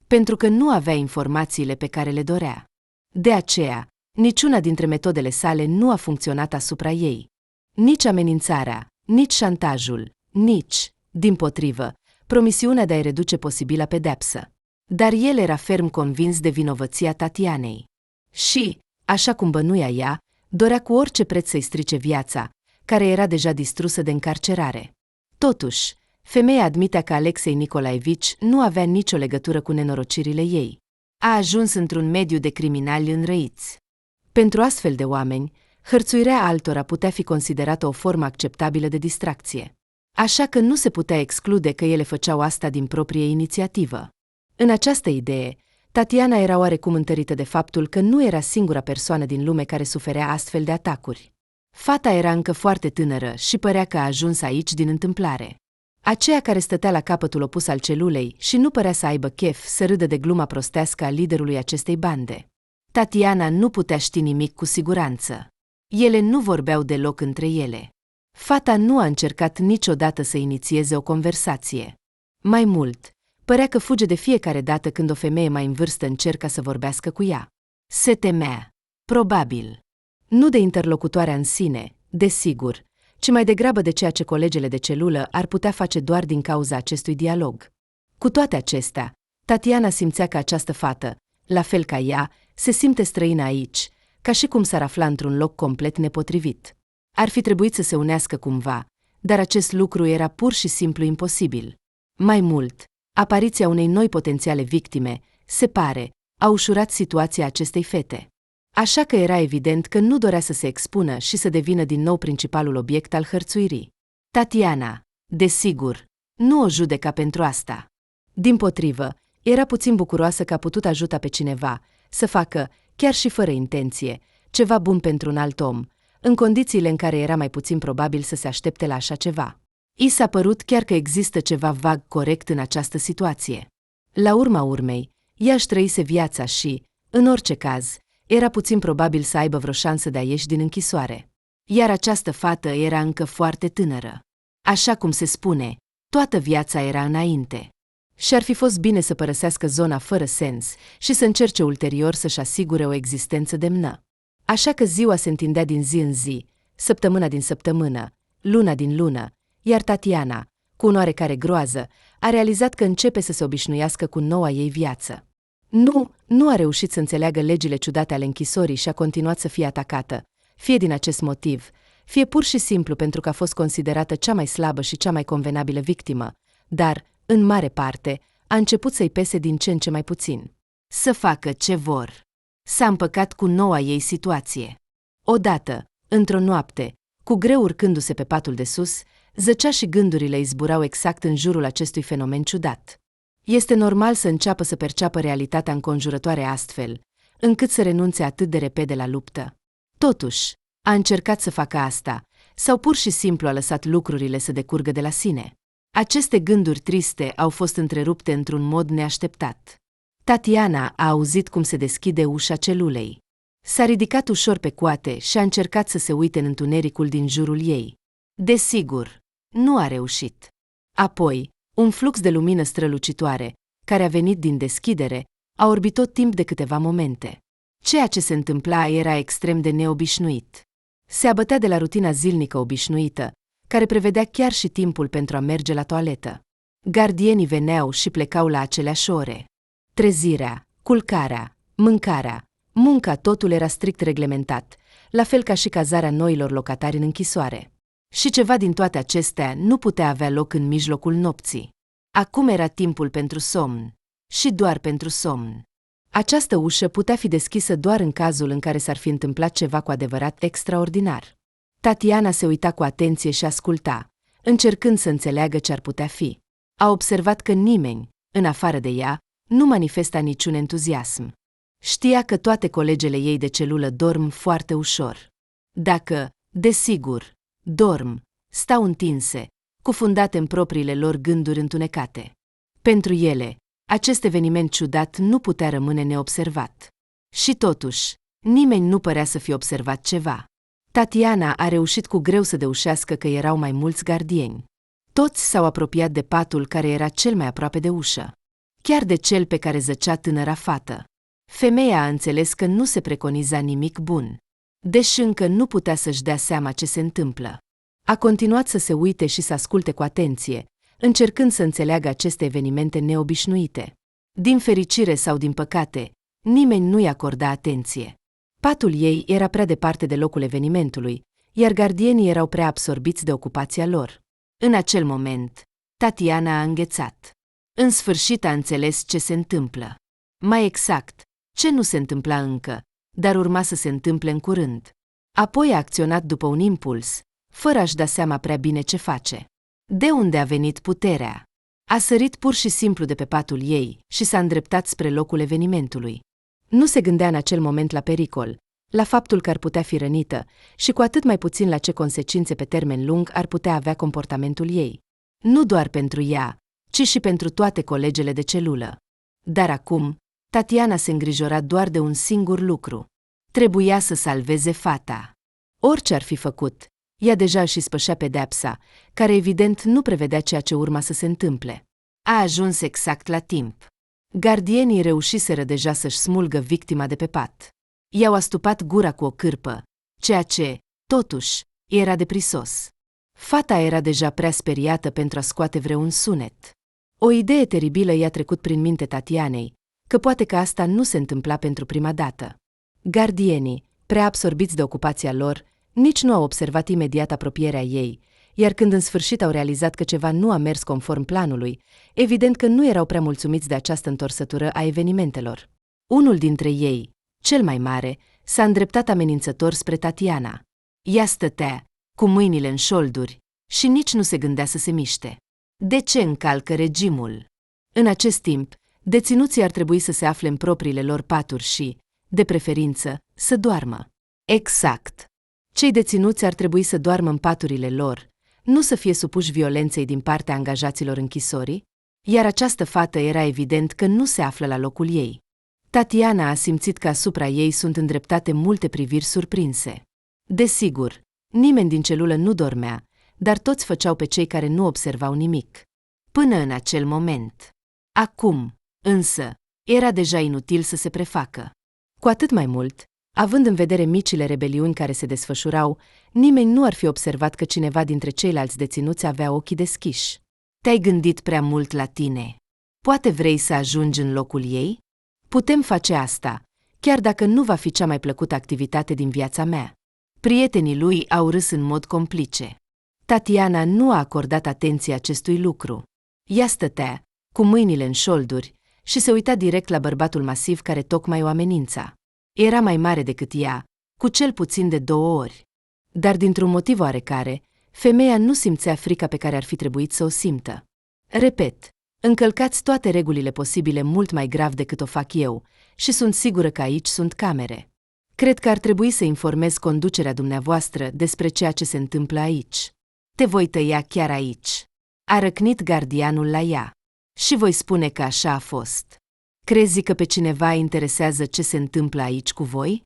Pentru că nu avea informațiile pe care le dorea. De aceea, niciuna dintre metodele sale nu a funcționat asupra ei. Nici amenințarea, nici șantajul, nici, dimpotrivă, promisiunea de a-i reduce posibila pedepsă. Dar el era ferm convins de vinovăția Tatianei. Și, așa cum bănuia ea, dorea cu orice preț să-i strice viața, care era deja distrusă de încarcerare. Totuși, femeia admitea că Alexei Nicolaevici nu avea nicio legătură cu nenorocirile ei. A ajuns într-un mediu de criminali înrăiți. Pentru astfel de oameni, hărțuirea altora putea fi considerată o formă acceptabilă de distracție. Așa că nu se putea exclude că ele făceau asta din proprie inițiativă. În această idee, Tatiana era oarecum întărită de faptul că nu era singura persoană din lume care suferea astfel de atacuri. Fata era încă foarte tânără și părea că a ajuns aici din întâmplare. Aceea care stătea la capătul opus al celulei și nu părea să aibă chef să râdă de gluma prostească a liderului acestei bande. Tatiana nu putea ști nimic cu siguranță. Ele nu vorbeau deloc între ele. Fata nu a încercat niciodată să inițieze o conversație. Mai mult, părea că fuge de fiecare dată când o femeie mai în vârstă încerca să vorbească cu ea. Se temea, probabil, nu de interlocutoarea în sine, desigur, ci mai degrabă de ceea ce colegele de celulă ar putea face doar din cauza acestui dialog. Cu toate acestea, Tatiana simțea că această fată, la fel ca ea, se simte străină aici, ca și cum s-ar afla într-un loc complet nepotrivit. Ar fi trebuit să se unească cumva, dar acest lucru era pur și simplu imposibil. Mai mult, apariția unei noi potențiale victime, se pare, a ușurat situația acestei fete. Așa că era evident că nu dorea să se expună și să devină din nou principalul obiect al hărțuirii. Tatiana, desigur, nu o judeca pentru asta. Dimpotrivă, Era puțin bucuroasă că a putut ajuta pe cineva să facă, chiar și fără intenție, ceva bun pentru un alt om, în condițiile în care era mai puțin probabil să se aștepte la așa ceva. I s-a părut chiar că există ceva vag corect în această situație. La urma urmei, ea își trăise viața și, în orice caz, era puțin probabil să aibă vreo șansă de a ieși din închisoare. Iar această fată era încă foarte tânără. Așa cum se spune, toată viața era înainte. Și-ar fi fost bine să părăsească zona fără sens și să încerce ulterior să-și asigure o existență demnă. Așa că ziua se întindea din zi în zi, săptămâna din săptămână, luna din lună, iar Tatiana, cu un oarecare groază, a realizat că începe să se obișnuiască cu noua ei viață. Nu a reușit să înțeleagă legile ciudate ale închisorii și a continuat să fie atacată, fie din acest motiv, fie pur și simplu pentru că a fost considerată cea mai slabă și cea mai convenabilă victimă, dar, în mare parte, a început să-i pese din ce în ce mai puțin. Să facă ce vor. S-a împăcat cu noua ei situație. Odată, într-o noapte, cu greu urcându-se pe patul de sus, zăcea și gândurile îi zburau exact în jurul acestui fenomen ciudat. Este normal să înceapă să perceapă realitatea înconjurătoare astfel, încât să renunțe atât de repede la luptă. Totuși, a încercat să facă asta, sau pur și simplu a lăsat lucrurile să decurgă de la sine. Aceste gânduri triste au fost întrerupte într-un mod neașteptat. Tatiana a auzit cum se deschide ușa celulei. S-a ridicat ușor pe coate și a încercat să se uite în întunericul din jurul ei. Desigur, nu a reușit. Apoi, un flux de lumină strălucitoare, care a venit din deschidere, a orbit tot timp de câteva momente. Ceea ce se întâmpla era extrem de neobișnuit. Se abătea de la rutina zilnică obișnuită, care prevedea chiar și timpul pentru a merge la toaletă. Gardienii veneau și plecau la aceleași ore. Trezirea, culcarea, mâncarea, munca, totul era strict reglementat, la fel ca și cazarea noilor locatari în închisoare. Și ceva din toate acestea nu putea avea loc în mijlocul nopții. Acum era timpul pentru somn. Și doar pentru somn. Această ușă putea fi deschisă doar în cazul în care s-ar fi întâmplat ceva cu adevărat extraordinar. Tatiana se uita cu atenție și asculta, încercând să înțeleagă ce ar putea fi. A observat că nimeni, în afară de ea, nu manifesta niciun entuziasm. Știa că toate colegele ei de celulă dorm foarte ușor. Dacă, desigur, dorm, stau întinse, cufundate în propriile lor gânduri întunecate. Pentru ele, acest eveniment ciudat nu putea rămâne neobservat. Și totuși, nimeni nu părea să fi observat ceva. Tatiana a reușit cu greu să deușească că erau mai mulți gardieni. Toți s-au apropiat de patul care era cel mai aproape de ușă. Chiar de cel pe care zăcea tânăra fată. Femeia a înțeles că nu se preconiza nimic bun. Deși încă nu putea să-și dea seama ce se întâmplă. A continuat să se uite și să asculte cu atenție, încercând să înțeleagă aceste evenimente neobișnuite. Din fericire sau din păcate, nimeni nu-i acorda atenție. Patul ei era prea departe de locul evenimentului, iar gardienii erau prea absorbiți de ocupația lor. În acel moment, Tatiana a înghețat. În sfârșit a înțeles ce se întâmplă. Mai exact, ce nu se întâmpla încă, dar urma să se întâmple în curând. Apoi a acționat după un impuls, fără a-și da seama prea bine ce face. De unde a venit puterea? A sărit pur și simplu de pe patul ei și s-a îndreptat spre locul evenimentului. Nu se gândea în acel moment la pericol, la faptul că ar putea fi rănită și cu atât mai puțin la ce consecințe pe termen lung ar putea avea comportamentul ei. Nu doar pentru ea, ci și pentru toate colegele de celulă. Dar acum, Tatiana se îngrijora doar de un singur lucru. Trebuia să salveze fata. Orice ar fi făcut, ea deja își spășea pedeapsa, care evident nu prevedea ceea ce urma să se întâmple. A ajuns exact la timp. Gardienii reușiseră deja să-și smulgă victima de pe pat. I-au astupat gura cu o cârpă, ceea ce, totuși, era de prisos. Fata era deja prea speriată pentru a scoate vreun sunet. O idee teribilă i-a trecut prin minte Tatianei, că poate că asta nu se întâmpla pentru prima dată. Gardienii, prea absorbiți de ocupația lor, nici nu au observat imediat apropierea ei, iar când în sfârșit au realizat că ceva nu a mers conform planului, evident că nu erau prea mulțumiți de această întorsătură a evenimentelor. Unul dintre ei, cel mai mare, s-a îndreptat amenințător spre Tatiana. Ea stătea, cu mâinile în șolduri, și nici nu se gândea să se miște. De ce încalcă regimul? În acest timp, Deținuții ar trebui să se afle în propriile lor paturi și, de preferință, să doarmă. Exact. Cei deținuți ar trebui să doarmă în paturile lor, nu să fie supuși violenței din partea angajaților închisorii, iar această fată era evident că nu se află la locul ei. Tatiana a simțit că asupra ei sunt îndreptate multe priviri surprinse. Desigur, nimeni din celulă nu dormea, dar toți făceau pe cei care nu observau nimic. Până în acel moment. Acum, însă, era deja inutil să se prefacă. Cu atât mai mult, având în vedere micile rebeliuni care se desfășurau, nimeni nu ar fi observat că cineva dintre ceilalți deținuți avea ochii deschiși. Te-ai gândit prea mult la tine. Poate vrei să ajungi în locul ei? Putem face asta, chiar dacă nu va fi cea mai plăcută activitate din viața mea. Prietenii lui au râs în mod complice. Tatiana nu a acordat atenție acestui lucru. Ea stătea, cu mâinile în șolduri, și se uita direct la bărbatul masiv care tocmai o amenința. Era mai mare decât ea, cu cel puțin de 2 ori. Dar dintr-un motiv oarecare, femeia nu simțea frica pe care ar fi trebuit să o simtă. Repet, încălcați toate regulile posibile mult mai grav decât o fac eu și sunt sigură că aici sunt camere. Cred că ar trebui să informez conducerea dumneavoastră despre ceea ce se întâmplă aici. Te voi tăia chiar aici. A răcnit gardianul la ea. Și voi spune că așa a fost. Crezi că pe cineva interesează ce se întâmplă aici cu voi?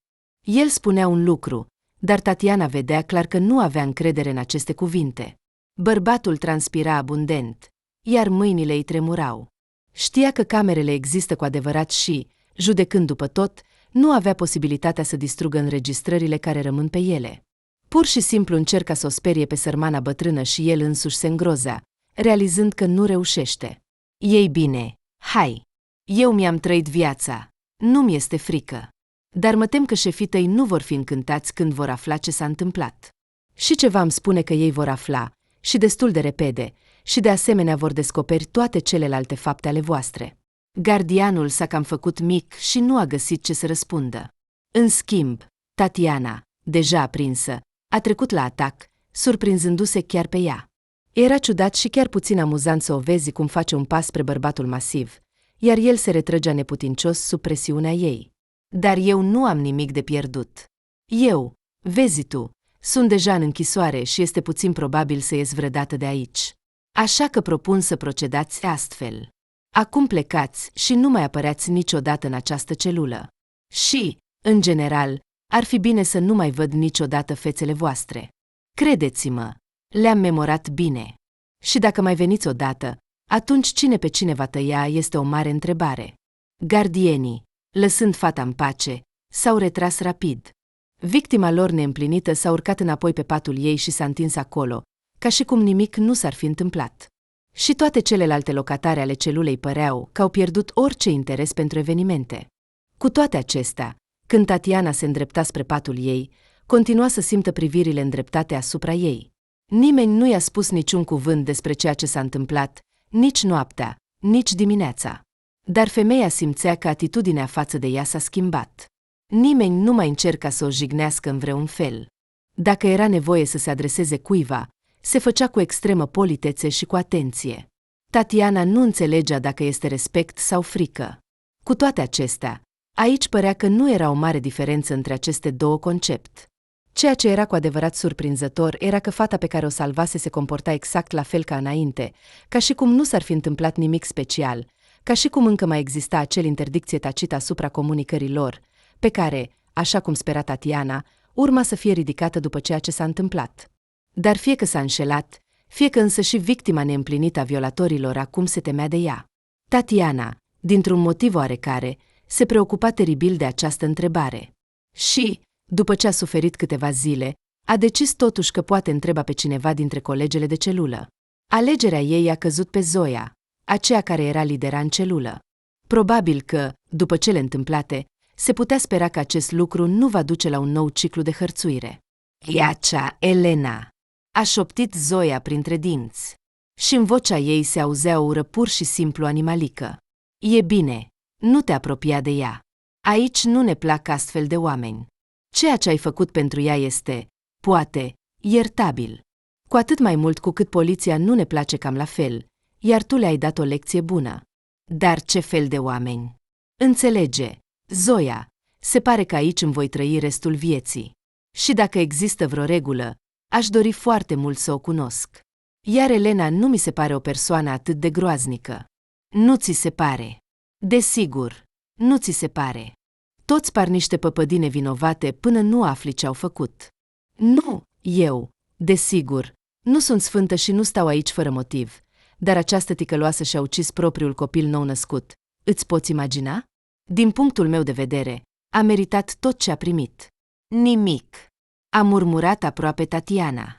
El spunea un lucru, dar Tatiana vedea clar că nu avea încredere în aceste cuvinte. Bărbatul transpira abundent, iar mâinile îi tremurau. Știa că camerele există cu adevărat și, judecând după tot, nu avea posibilitatea să distrugă înregistrările care rămân pe ele. Pur și simplu încerca să o sperie pe sărmana bătrână și el însuși se îngrozea, realizând că nu reușește. Ei bine, hai! Eu mi-am trăit viața, nu-mi este frică. Dar mă tem că șefii tăi nu vor fi încântați când vor afla ce s-a întâmplat. Și ceva îmi spune că ei vor afla, și destul de repede, și de asemenea vor descoperi toate celelalte fapte ale voastre. Gardianul s-a cam făcut mic și nu a găsit ce să răspundă. În schimb, Tatiana, deja aprinsă, a trecut la atac, surprinzându-se chiar pe ea. Era ciudat și chiar puțin amuzant să o vezi cum face un pas spre bărbatul masiv, iar el se retrăgea neputincios sub presiunea ei. Dar eu nu am nimic de pierdut. Eu, vezi tu, sunt deja în închisoare și este puțin probabil să ies vreodată de aici. Așa că propun să procedați astfel. Acum plecați și nu mai apăreați niciodată în această celulă. Și, în general, ar fi bine să nu mai văd niciodată fețele voastre. Credeți-mă, le-am memorat bine. Și dacă mai veniți odată, atunci cine pe cine va tăia este o mare întrebare. Gardienii, lăsând fata în pace, s-au retras rapid. Victima lor neîmplinită s-a urcat înapoi pe patul ei și s-a întins acolo, ca și cum nimic nu s-ar fi întâmplat. Și toate celelalte locatare ale celulei păreau că au pierdut orice interes pentru evenimente. Cu toate acestea, când Tatiana se îndrepta spre patul ei, continua să simtă privirile îndreptate asupra ei. Nimeni nu i-a spus niciun cuvânt despre ceea ce s-a întâmplat, nici noaptea, nici dimineața. Dar femeia simțea că atitudinea față de ea s-a schimbat. Nimeni nu mai încerca să o jignească în vreun fel. Dacă era nevoie să se adreseze cuiva, se făcea cu extremă politețe și cu atenție. Tatiana nu înțelegea dacă este respect sau frică. Cu toate acestea, aici părea că nu era o mare diferență între aceste două concepte. Ceea ce era cu adevărat surprinzător era că fata pe care o salvase se comporta exact la fel ca înainte, ca și cum nu s-ar fi întâmplat nimic special, ca și cum încă mai exista acel interdicție tacită asupra comunicării lor, pe care, așa cum spera Tatiana, urma să fie ridicată după ceea ce s-a întâmplat. Dar fie că s-a înșelat, fie că însă și victima neîmplinită a violatorilor acum se temea de ea. Tatiana, dintr-un motiv oarecare, se preocupa teribil de această întrebare. Și, după ce a suferit câteva zile, a decis totuși că poate întreba pe cineva dintre colegele de celulă. Alegerea ei a căzut pe Zoia, aceea care era lidera în celulă. Probabil că, după cele întâmplate, se putea spera că acest lucru nu va duce la un nou ciclu de hărțuire. Iacea, Elena! A șoptit Zoia printre dinți. Și în vocea ei se auzea o ură pur și simplu animalică. E bine, nu te apropia de ea. Aici nu ne plac astfel de oameni. Ceea ce ai făcut pentru ea este, poate, iertabil. Cu atât mai mult cu cât poliția nu ne place cam la fel, iar tu le-ai dat o lecție bună. Dar ce fel de oameni? Înțelege, Zoia, se pare că aici îmi voi trăi restul vieții. Și dacă există vreo regulă, aș dori foarte mult să o cunosc. Iar Elena nu mi se pare o persoană atât de groaznică. Nu ți se pare? Desigur, nu ți se pare. Toți par niște păpădine vinovate până nu afli ce au făcut. Nu, eu, desigur, nu sunt sfântă și nu stau aici fără motiv, dar această ticăloasă și-a ucis propriul copil nou-născut. Îți poți imagina? Din punctul meu de vedere, a meritat tot ce a primit. Nimic, a murmurat aproape Tatiana.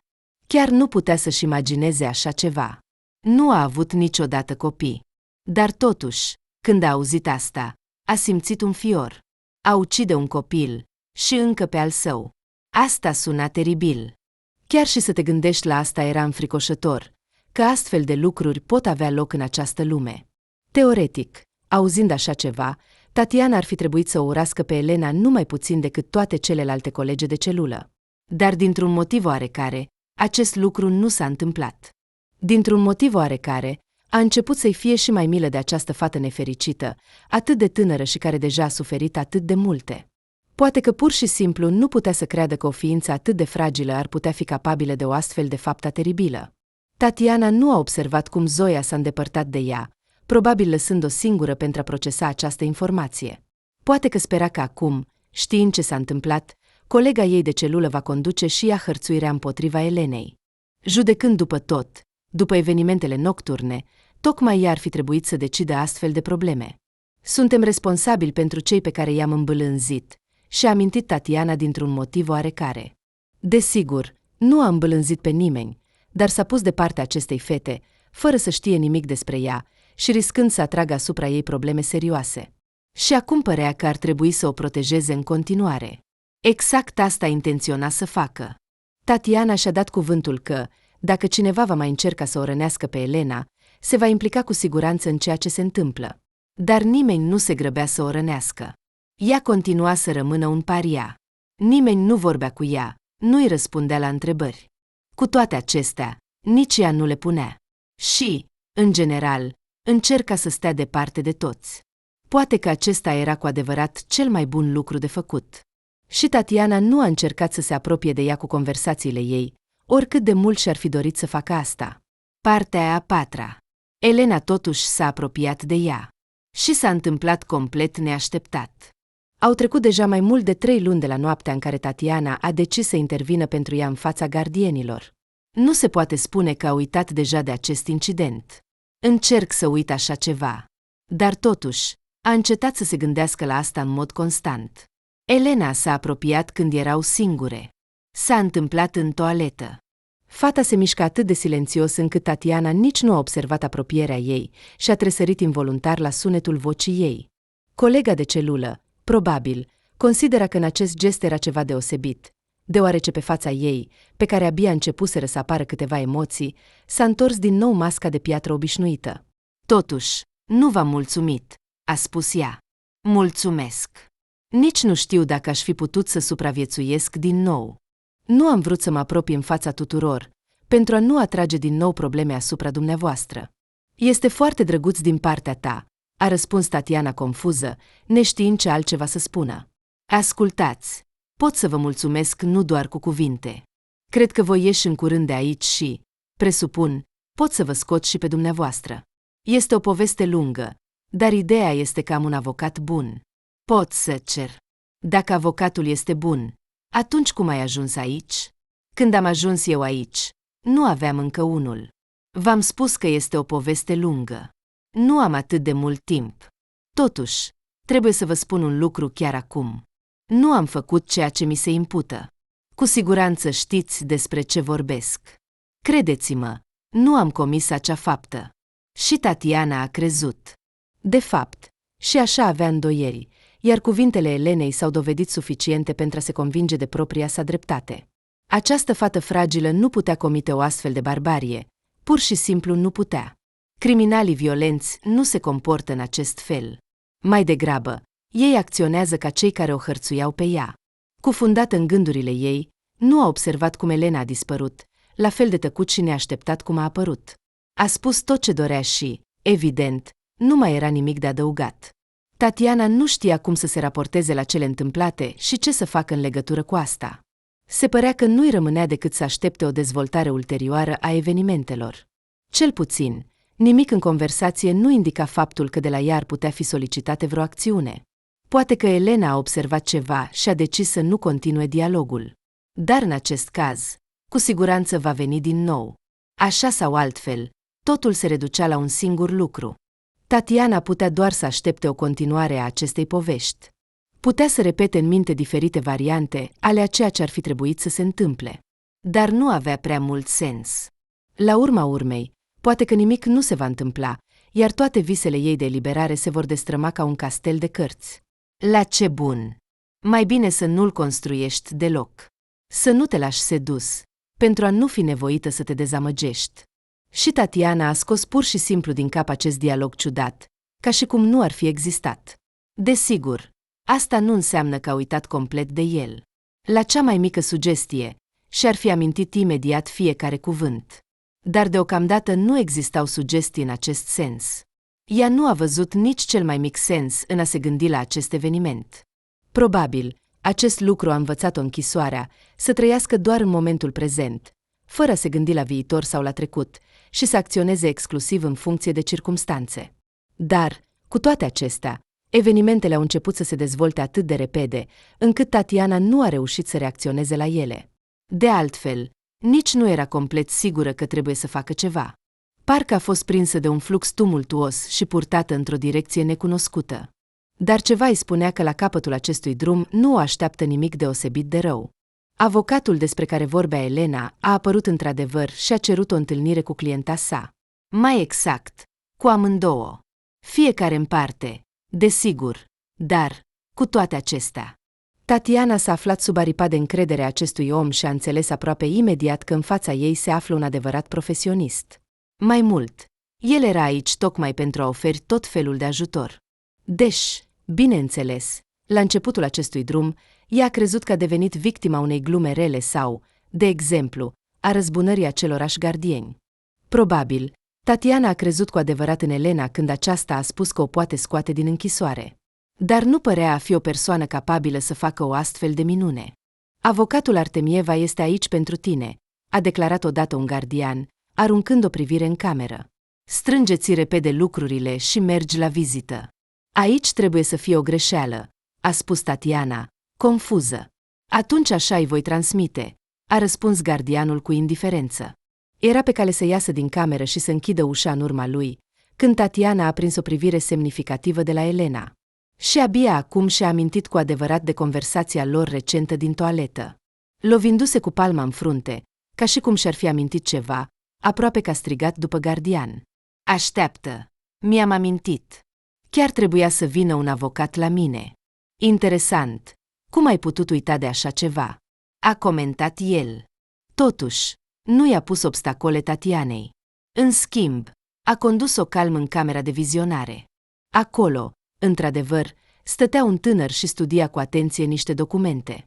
Chiar nu putea să-și imagineze așa ceva. Nu a avut niciodată copii. Dar totuși, când a auzit asta, a simțit un fior. A ucide un copil, și încă pe al său. Asta suna teribil. Chiar și să te gândești la asta era înfricoșător, că astfel de lucruri pot avea loc în această lume. Teoretic, auzind așa ceva, Tatiana ar fi trebuit să o urască pe Elena nu mai puțin decât toate celelalte colege de celulă. Dar dintr-un motiv oarecare, acest lucru nu s-a întâmplat. Dintr-un motiv oarecare, a început să-i fie și mai milă de această fată nefericită, atât de tânără și care deja a suferit atât de multe. Poate că pur și simplu nu putea să creadă că o ființă atât de fragilă ar putea fi capabilă de o astfel de faptă teribilă. Tatiana nu a observat cum Zoia s-a îndepărtat de ea, probabil lăsând-o singură pentru a procesa această informație. Poate că spera că acum, știind ce s-a întâmplat, colega ei de celulă va conduce și ea hărțuirea împotriva Elenei. Judecând după tot, după evenimentele nocturne, tocmai ea ar fi trebuit să decidă astfel de probleme. Suntem responsabili pentru cei pe care i-am îmbâlânzit, și-a amintit Tatiana dintr-un motiv oarecare. Desigur, nu a îmbâlânzit pe nimeni, dar s-a pus de partea acestei fete, fără să știe nimic despre ea, și riscând să atragă asupra ei probleme serioase. Și acum părea că ar trebui să o protejeze în continuare. Exact asta intenționa să facă. Tatiana și-a dat cuvântul că, dacă cineva va mai încerca să o rănească pe Elena, se va implica cu siguranță în ceea ce se întâmplă. Dar nimeni nu se grăbea să o rănească. Ea continua să rămână un paria. Nimeni nu vorbea cu ea, nu-i răspundea la întrebări. Cu toate acestea, nici ea nu le punea. Și, în general, încerca să stea departe de toți. Poate că acesta era cu adevărat cel mai bun lucru de făcut. Și Tatiana nu a încercat să se apropie de ea cu conversațiile ei, oricât de mult și-ar fi dorit să facă asta. Partea a patra. Elena totuși s-a apropiat de ea. Și s-a întâmplat complet neașteptat. Au trecut deja mai mult de 3 luni de la noaptea în care Tatiana a decis să intervină pentru ea în fața gardienilor. Nu se poate spune că a uitat deja de acest incident. Încerc să uit așa ceva. Dar totuși, a încetat să se gândească la asta în mod constant. Elena s-a apropiat când erau singure. S-a întâmplat în toaletă. Fata se mișcă atât de silențios încât Tatiana nici nu a observat apropierea ei și a tresărit involuntar la sunetul vocii ei. Colega de celulă, probabil, considera că în acest gest era ceva deosebit, deoarece pe fața ei, pe care abia începuseră să apară câteva emoții, s-a întors din nou masca de piatră obișnuită. Totuși, nu v-am mulțumit, a spus ea. Mulțumesc. Nici nu știu dacă aș fi putut să supraviețuiesc din nou. Nu am vrut să mă apropii în fața tuturor, pentru a nu atrage din nou probleme asupra dumneavoastră. Este foarte drăguț din partea ta, a răspuns Tatiana confuză, neștiind ce altceva să spună. Ascultați, pot să vă mulțumesc nu doar cu cuvinte. Cred că voi ieși în curând de aici și, presupun, pot să vă scot și pe dumneavoastră. Este o poveste lungă, dar ideea este că am un avocat bun. Pot să cer. Dacă avocatul este bun, atunci cum ai ajuns aici? Când am ajuns eu aici, nu aveam încă unul. V-am spus că este o poveste lungă. Nu am atât de mult timp. Totuși, trebuie să vă spun un lucru chiar acum. Nu am făcut ceea ce mi se impută. Cu siguranță știți despre ce vorbesc. Credeți-mă, nu am comis acea faptă. Și Tatiana a crezut. De fapt, și așa avea îndoieli, iar cuvintele Elenei s-au dovedit suficiente pentru a se convinge de propria sa dreptate. Această fată fragilă nu putea comite o astfel de barbarie, pur și simplu nu putea. Criminalii violenți nu se comportă în acest fel. Mai degrabă, ei acționează ca cei care o hărțuiau pe ea. Cufundată în gândurile ei, nu a observat cum Elena a dispărut, la fel de tăcut și neașteptat cum a apărut. A spus tot ce dorea și, evident, Nu mai era nimic de adăugat. Tatiana nu știa cum să se raporteze la cele întâmplate și ce să facă în legătură cu asta. Se părea că nu-i rămânea decât să aștepte o dezvoltare ulterioară a evenimentelor. Cel puțin, nimic în conversație nu indica faptul că de la ea ar putea fi solicitate vreo acțiune. Poate că Elena a observat ceva și a decis să nu continue dialogul. Dar în acest caz, cu siguranță va veni din nou. Așa sau altfel, totul se reducea la un singur lucru. Tatiana putea doar să aștepte o continuare a acestei povești. Putea să repete în minte diferite variante ale a ceea ce ar fi trebuit să se întâmple. Dar nu avea prea mult sens. La urma urmei, poate că nimic nu se va întâmpla, iar toate visele ei de eliberare se vor destrăma ca un castel de cărți. La ce bun! Mai bine să nu-l construiești deloc. Să nu te lași sedus, pentru a nu fi nevoită să te dezamăgești. Și Tatiana a scos pur și simplu din cap acest dialog ciudat, ca și cum nu ar fi existat. Desigur, asta nu înseamnă că a uitat complet de el. La cea mai mică sugestie, și-ar fi amintit imediat fiecare cuvânt. Dar deocamdată nu existau sugestii în acest sens. Ea nu a văzut nici cel mai mic sens în a se gândi la acest eveniment. Probabil, acest lucru a învățat-o închisoarea să trăiască doar în momentul prezent, fără a se gândi la viitor sau la trecut, și să acționeze exclusiv în funcție de circumstanțe. Dar, cu toate acestea, evenimentele au început să se dezvolte atât de repede, încât Tatiana nu a reușit să reacționeze la ele. De altfel, nici nu era complet sigură că trebuie să facă ceva. Parcă a fost prinsă de un flux tumultuos și purtată într-o direcție necunoscută. Dar ceva îi spunea că la capătul acestui drum nu o așteaptă nimic deosebit de rău. Avocatul despre care vorbea Elena a apărut într-adevăr și a cerut o întâlnire cu clienta sa. Mai exact, cu amândouă. Fiecare în parte, desigur, dar, cu toate acestea. Tatiana s-a aflat sub aripa de încredere a acestui om și a înțeles aproape imediat că în fața ei se află un adevărat profesionist. Mai mult, el era aici tocmai pentru a oferi tot felul de ajutor. Deși, bineînțeles, la începutul acestui drum, ea a crezut că a devenit victima unei glume rele sau, de exemplu, a răzbunării acelorași gardieni. Probabil, Tatiana a crezut cu adevărat în Elena când aceasta a spus că o poate scoate din închisoare. Dar nu părea a fi o persoană capabilă să facă o astfel de minune. Avocatul Artemieva este aici pentru tine, a declarat odată un gardian, aruncând o privire în cameră. Strângeți repede lucrurile și mergi la vizită. Aici trebuie să fie o greșeală, a spus Tatiana, confuză. Atunci așa îi voi transmite, a răspuns gardianul cu indiferență. Era pe cale să iasă din cameră și să închidă ușa în urma lui, când Tatiana a prins o privire semnificativă de la Elena. Și abia acum și-a amintit cu adevărat de conversația lor recentă din toaletă. Lovindu-se cu palma în frunte, ca și cum și-ar fi amintit ceva, aproape că a strigat după gardian. Așteaptă! Mi-am amintit. Chiar trebuia să vină un avocat la mine. Interesant. Cum ai putut uita de așa ceva? A comentat el. Totuși, nu i-a pus obstacole Tatianei. În schimb, a condus-o calm în camera de vizionare. Acolo, într-adevăr, stătea un tânăr și studia cu atenție niște documente.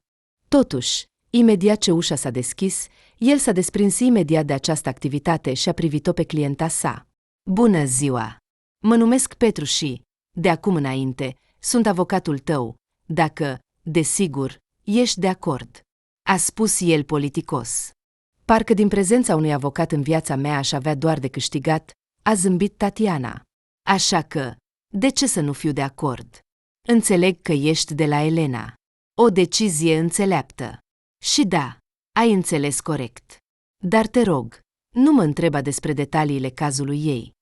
Totuși, imediat ce ușa s-a deschis, el s-a desprins imediat de această activitate și a privit-o pe clienta sa. Bună ziua! Mă numesc Petru și, de acum înainte, sunt avocatul tău, dacă, desigur, ești de acord. A spus el politicos. Parcă din prezența unui avocat în viața mea aș avea doar de câștigat, a zâmbit Tatiana. Așa că, de ce să nu fiu de acord? Înțeleg că ești de la Elena. O decizie înțeleaptă. Și da, ai înțeles corect. Dar te rog, nu mă întreba despre detaliile cazului ei.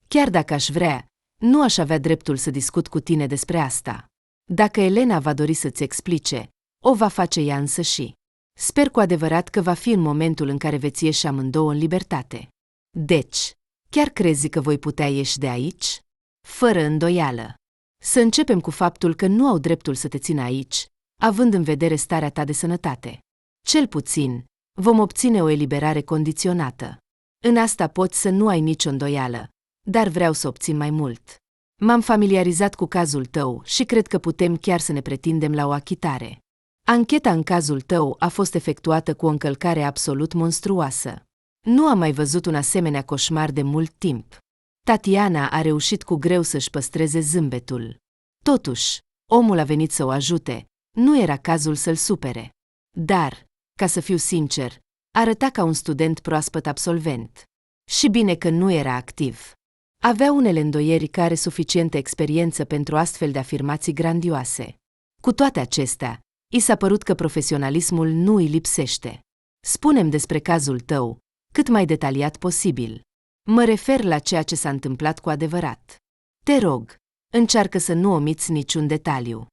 Chiar dacă aș vrea, nu aș avea dreptul să discut cu tine despre asta. Dacă Elena va dori să-ți explice, o va face ea însăși. Sper cu adevărat că va fi în momentul în care veți ieși amândouă în libertate. Deci, chiar crezi că voi putea ieși de aici? Fără îndoială. Să începem cu faptul că nu au dreptul să te țină aici, având în vedere starea ta de sănătate. Cel puțin, vom obține o eliberare condiționată. În asta poți să nu ai nicio îndoială, dar vreau să obțin mai mult. M-am familiarizat cu cazul tău și cred că putem chiar să ne pretindem la o achitare. Ancheta în cazul tău a fost efectuată cu o încălcare absolut monstruoasă. Nu am mai văzut un asemenea coșmar de mult timp. Tatiana a reușit cu greu să-și păstreze zâmbetul. Totuși, omul a venit să o ajute, nu era cazul să-l supere. Dar, ca să fiu sincer, arăta ca un student proaspăt absolvent. Și bine că nu era activ. Avea unele îndoieri că are suficientă experiență pentru astfel de afirmații grandioase. Cu toate acestea, i s-a părut că profesionalismul nu îi lipsește. Spune-mi despre cazul tău, cât mai detaliat posibil. Mă refer la ceea ce s-a întâmplat cu adevărat. Te rog, încearcă să nu omiți niciun detaliu.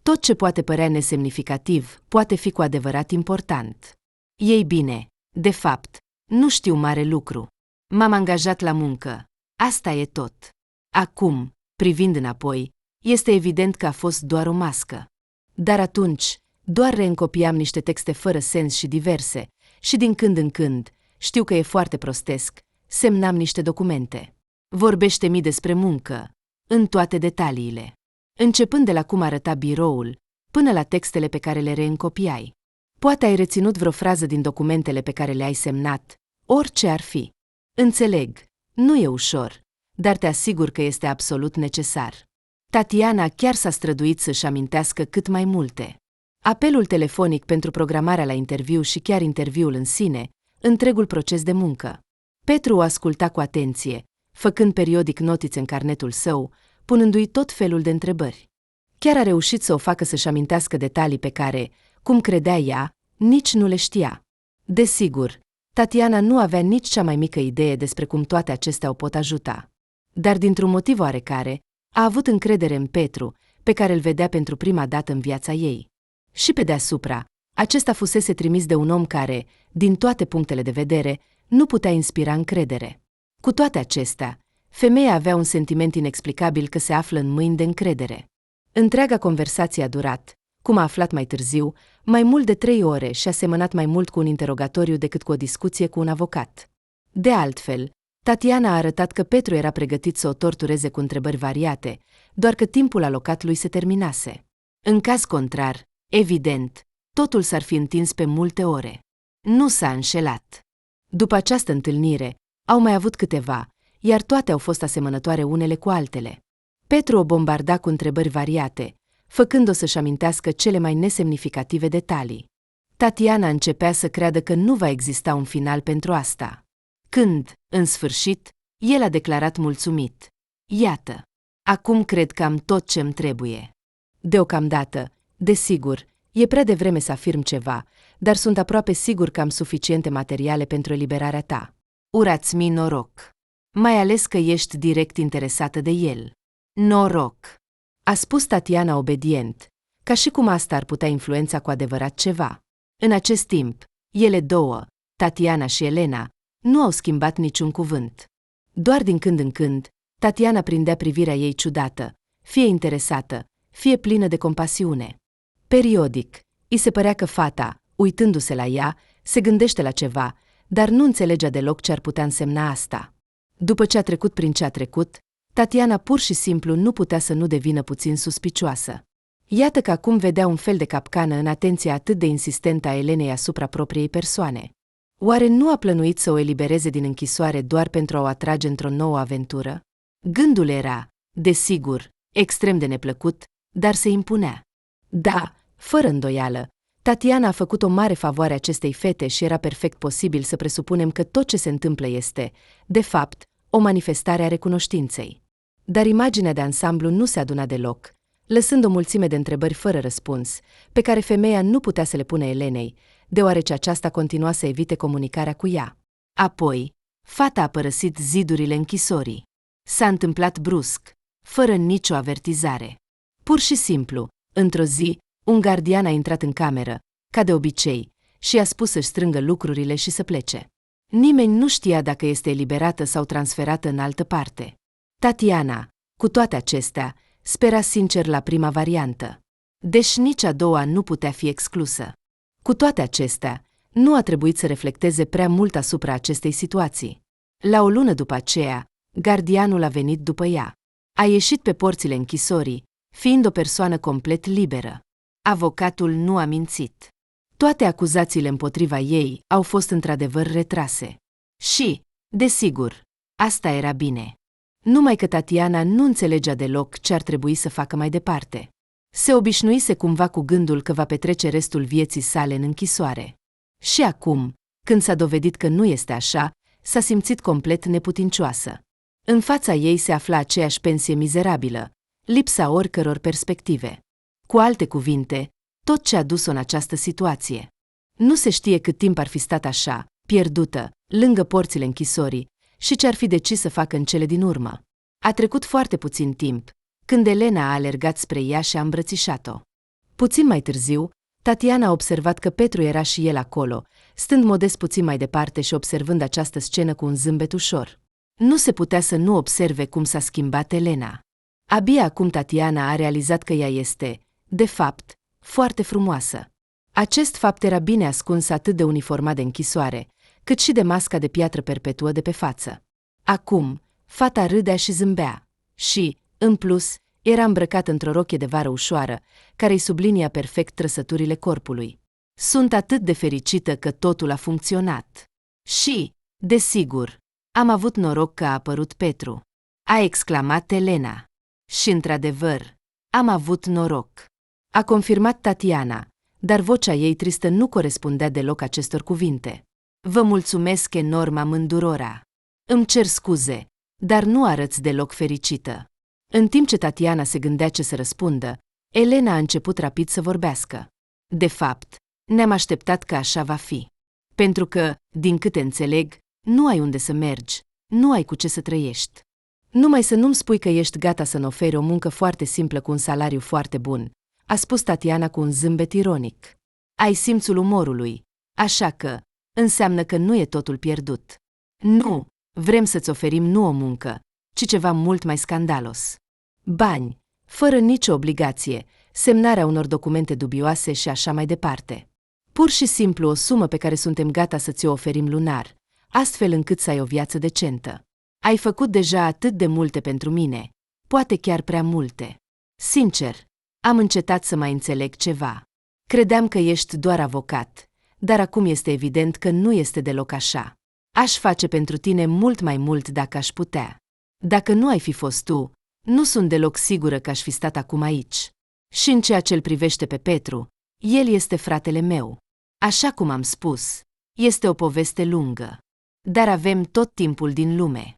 Tot ce poate părea nesemnificativ poate fi cu adevărat important. Ei bine, de fapt, nu știu mare lucru. M-am angajat la muncă. Asta e tot. Acum, privind înapoi, este evident că a fost doar o mască. Dar atunci, doar reîncopiam niște texte fără sens și diverse, și din când în când, știu că e foarte prostesc, semnam niște documente. Vorbește-mi despre muncă, în toate detaliile. Începând de la cum arăta biroul, până la textele pe care le reîncopiai. Poate ai reținut vreo frază din documentele pe care le-ai semnat, orice ar fi. Înțeleg, nu e ușor, dar te asigur că este absolut necesar. Tatiana chiar s-a străduit să-și amintească cât mai multe. Apelul telefonic pentru programarea la interviu și chiar interviul în sine, întregul proces de muncă. Petru o asculta cu atenție, făcând periodic notițe în carnetul său, punându-i tot felul de întrebări. Chiar a reușit să o facă să-și amintească detalii pe care, cum credea ea, nici nu le știa. Desigur, Tatiana nu avea nici cea mai mică idee despre cum toate acestea o pot ajuta. Dar dintr-un motiv oarecare, a avut încredere în Petru, pe care îl vedea pentru prima dată în viața ei. Și pe deasupra, acesta fusese trimis de un om care, din toate punctele de vedere, nu putea inspira încredere. Cu toate acestea, femeia avea un sentiment inexplicabil că se află în mâini de încredere. Întreaga conversație a durat, cum a aflat mai târziu, mai mult de 3 ore și a semănat mai mult cu un interogatoriu decât cu o discuție cu un avocat. De altfel, Tatiana a arătat că Petru era pregătit să o tortureze cu întrebări variate, doar că timpul alocat lui se terminase. În caz contrar, evident, totul s-ar fi întins pe multe ore. Nu s-a înșelat. După această întâlnire, au mai avut câteva, iar toate au fost asemănătoare unele cu altele. Petru o bombarda cu întrebări variate, făcând-o să-și amintească cele mai nesemnificative detalii. Tatiana începea să creadă că nu va exista un final pentru asta. Când, în sfârșit, el a declarat mulțumit. Iată, acum cred că am tot ce-mi trebuie. Deocamdată, desigur, e prea devreme să afirm ceva, dar sunt aproape sigur că am suficiente materiale pentru eliberarea ta. Urați-mi noroc. Mai ales că ești direct interesată de el. Noroc, a spus Tatiana obedient, ca și cum asta ar putea influența cu adevărat ceva. În acest timp, ele două, Tatiana și Elena, nu au schimbat niciun cuvânt. Doar din când în când, Tatiana prindea privirea ei ciudată, fie interesată, fie plină de compasiune. Periodic, îi se părea că fata, uitându-se la ea, se gândește la ceva, dar nu înțelegea deloc ce ar putea însemna asta. După ce a trecut prin ce a trecut, Tatiana pur și simplu nu putea să nu devină puțin suspicioasă. Iată că acum vedea un fel de capcană în atenția atât de insistentă a Elenei asupra propriei persoane. Oare nu a plănuit să o elibereze din închisoare doar pentru a o atrage într-o nouă aventură? Gândul era, desigur, extrem de neplăcut, dar se impunea. Da, fără îndoială, Tatiana a făcut o mare favoare acestei fete și era perfect posibil să presupunem că tot ce se întâmplă este, de fapt, o manifestare a recunoștinței. Dar imaginea de ansamblu nu se aduna deloc, lăsând o mulțime de întrebări fără răspuns, pe care femeia nu putea să le pună Elenei, deoarece aceasta continua să evite comunicarea cu ea. Apoi, fata a părăsit zidurile închisorii. S-a întâmplat brusc, fără nicio avertizare. Pur și simplu, într-o zi, un gardian a intrat în cameră, ca de obicei, și i-a spus să-și strângă lucrurile și să plece. Nimeni nu știa dacă este eliberată sau transferată în altă parte. Tatiana, cu toate acestea, spera sincer la prima variantă. Deci nici a doua nu putea fi exclusă. Cu toate acestea, nu a trebuit să reflecteze prea mult asupra acestei situații. La o lună după aceea, gardianul a venit după ea. A ieșit pe porțile închisorii, fiind o persoană complet liberă. Avocatul nu a mințit. Toate acuzațiile împotriva ei au fost într-adevăr retrase. Și, desigur, asta era bine. Numai că Tatiana nu înțelegea deloc ce ar trebui să facă mai departe. Se obișnuise cumva cu gândul că va petrece restul vieții sale în închisoare. Și acum, când s-a dovedit că nu este așa, s-a simțit complet neputincioasă. În fața ei se afla aceeași pensie mizerabilă, lipsa oricăror perspective. Cu alte cuvinte, tot ce a dus-o în această situație. Nu se știe cât timp ar fi stat așa, pierdută, lângă porțile închisorii, și ce ar fi decis să facă în cele din urmă. A trecut foarte puțin timp, când Elena a alergat spre ea și a îmbrățișat-o. Puțin mai târziu, Tatiana a observat că Petru era și el acolo, stând modest puțin mai departe și observând această scenă cu un zâmbet ușor. Nu se putea să nu observe cum s-a schimbat Elena. Abia acum Tatiana a realizat că ea este, de fapt, foarte frumoasă. Acest fapt era bine ascuns atât de uniforma de închisoare, cât și de masca de piatră perpetuă de pe față. Acum, fata râdea și zâmbea și, în plus, era îmbrăcată într-o rochie de vară ușoară, care îi sublinia perfect trăsăturile corpului. Sunt atât de fericită că totul a funcționat. Și, desigur, am avut noroc că a apărut Petru, a exclamat Elena. Și, într-adevăr, am avut noroc, a confirmat Tatiana, dar vocea ei tristă nu corespundea deloc acestor cuvinte. Vă mulțumesc enorm amândurora. Îmi cer scuze, dar nu arăți deloc fericită. În timp ce Tatiana se gândea ce să răspundă, Elena a început rapid să vorbească. De fapt, ne-am așteptat că așa va fi. Pentru că, din câte înțeleg, nu ai unde să mergi, nu ai cu ce să trăiești. Numai să nu-mi spui că ești gata să-mi oferi o muncă foarte simplă cu un salariu foarte bun, a spus Tatiana cu un zâmbet ironic. Ai simțul umorului, așa că înseamnă că nu e totul pierdut. Nu, vrem să-ți oferim nu o muncă, ci ceva mult mai scandalos. Bani, fără nicio obligație, semnarea unor documente dubioase și așa mai departe. Pur și simplu o sumă pe care suntem gata să ți-o oferim lunar, astfel încât să ai o viață decentă. Ai făcut deja atât de multe pentru mine, poate chiar prea multe. Sincer, am încetat să mai înțeleg ceva. Credeam că ești doar avocat, dar acum este evident că nu este deloc așa. Aș face pentru tine mult mai mult dacă aș putea. Dacă nu ai fi fost tu, nu sunt deloc sigură că aș fi stat acum aici. Și în ceea ce îl privește pe Petru, el este fratele meu. Așa cum am spus, este o poveste lungă. Dar avem tot timpul din lume.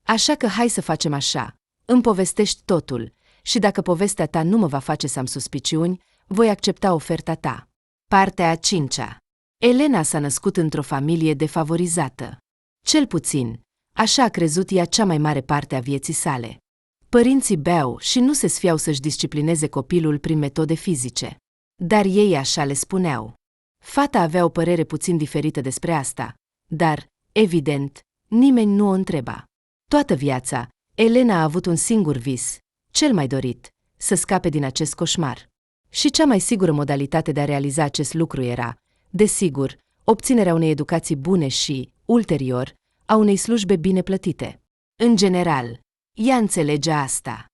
Așa că hai să facem așa, îmi povestești totul și dacă povestea ta nu mă va face să am suspiciuni, voi accepta oferta ta. Partea a 5-a. Elena s-a născut într-o familie defavorizată. Cel puțin, așa a crezut ea cea mai mare parte a vieții sale. Părinții beau și nu se sfiau să-și disciplineze copilul prin metode fizice. Dar ei așa le spuneau. Fata avea o părere puțin diferită despre asta, dar, evident, nimeni nu o întreba. Toată viața, Elena a avut un singur vis, cel mai dorit, să scape din acest coșmar. Și cea mai sigură modalitate de a realiza acest lucru era, desigur, obținerea unei educații bune și, ulterior, a unei slujbe bine plătite. În general, ea înțelegea asta.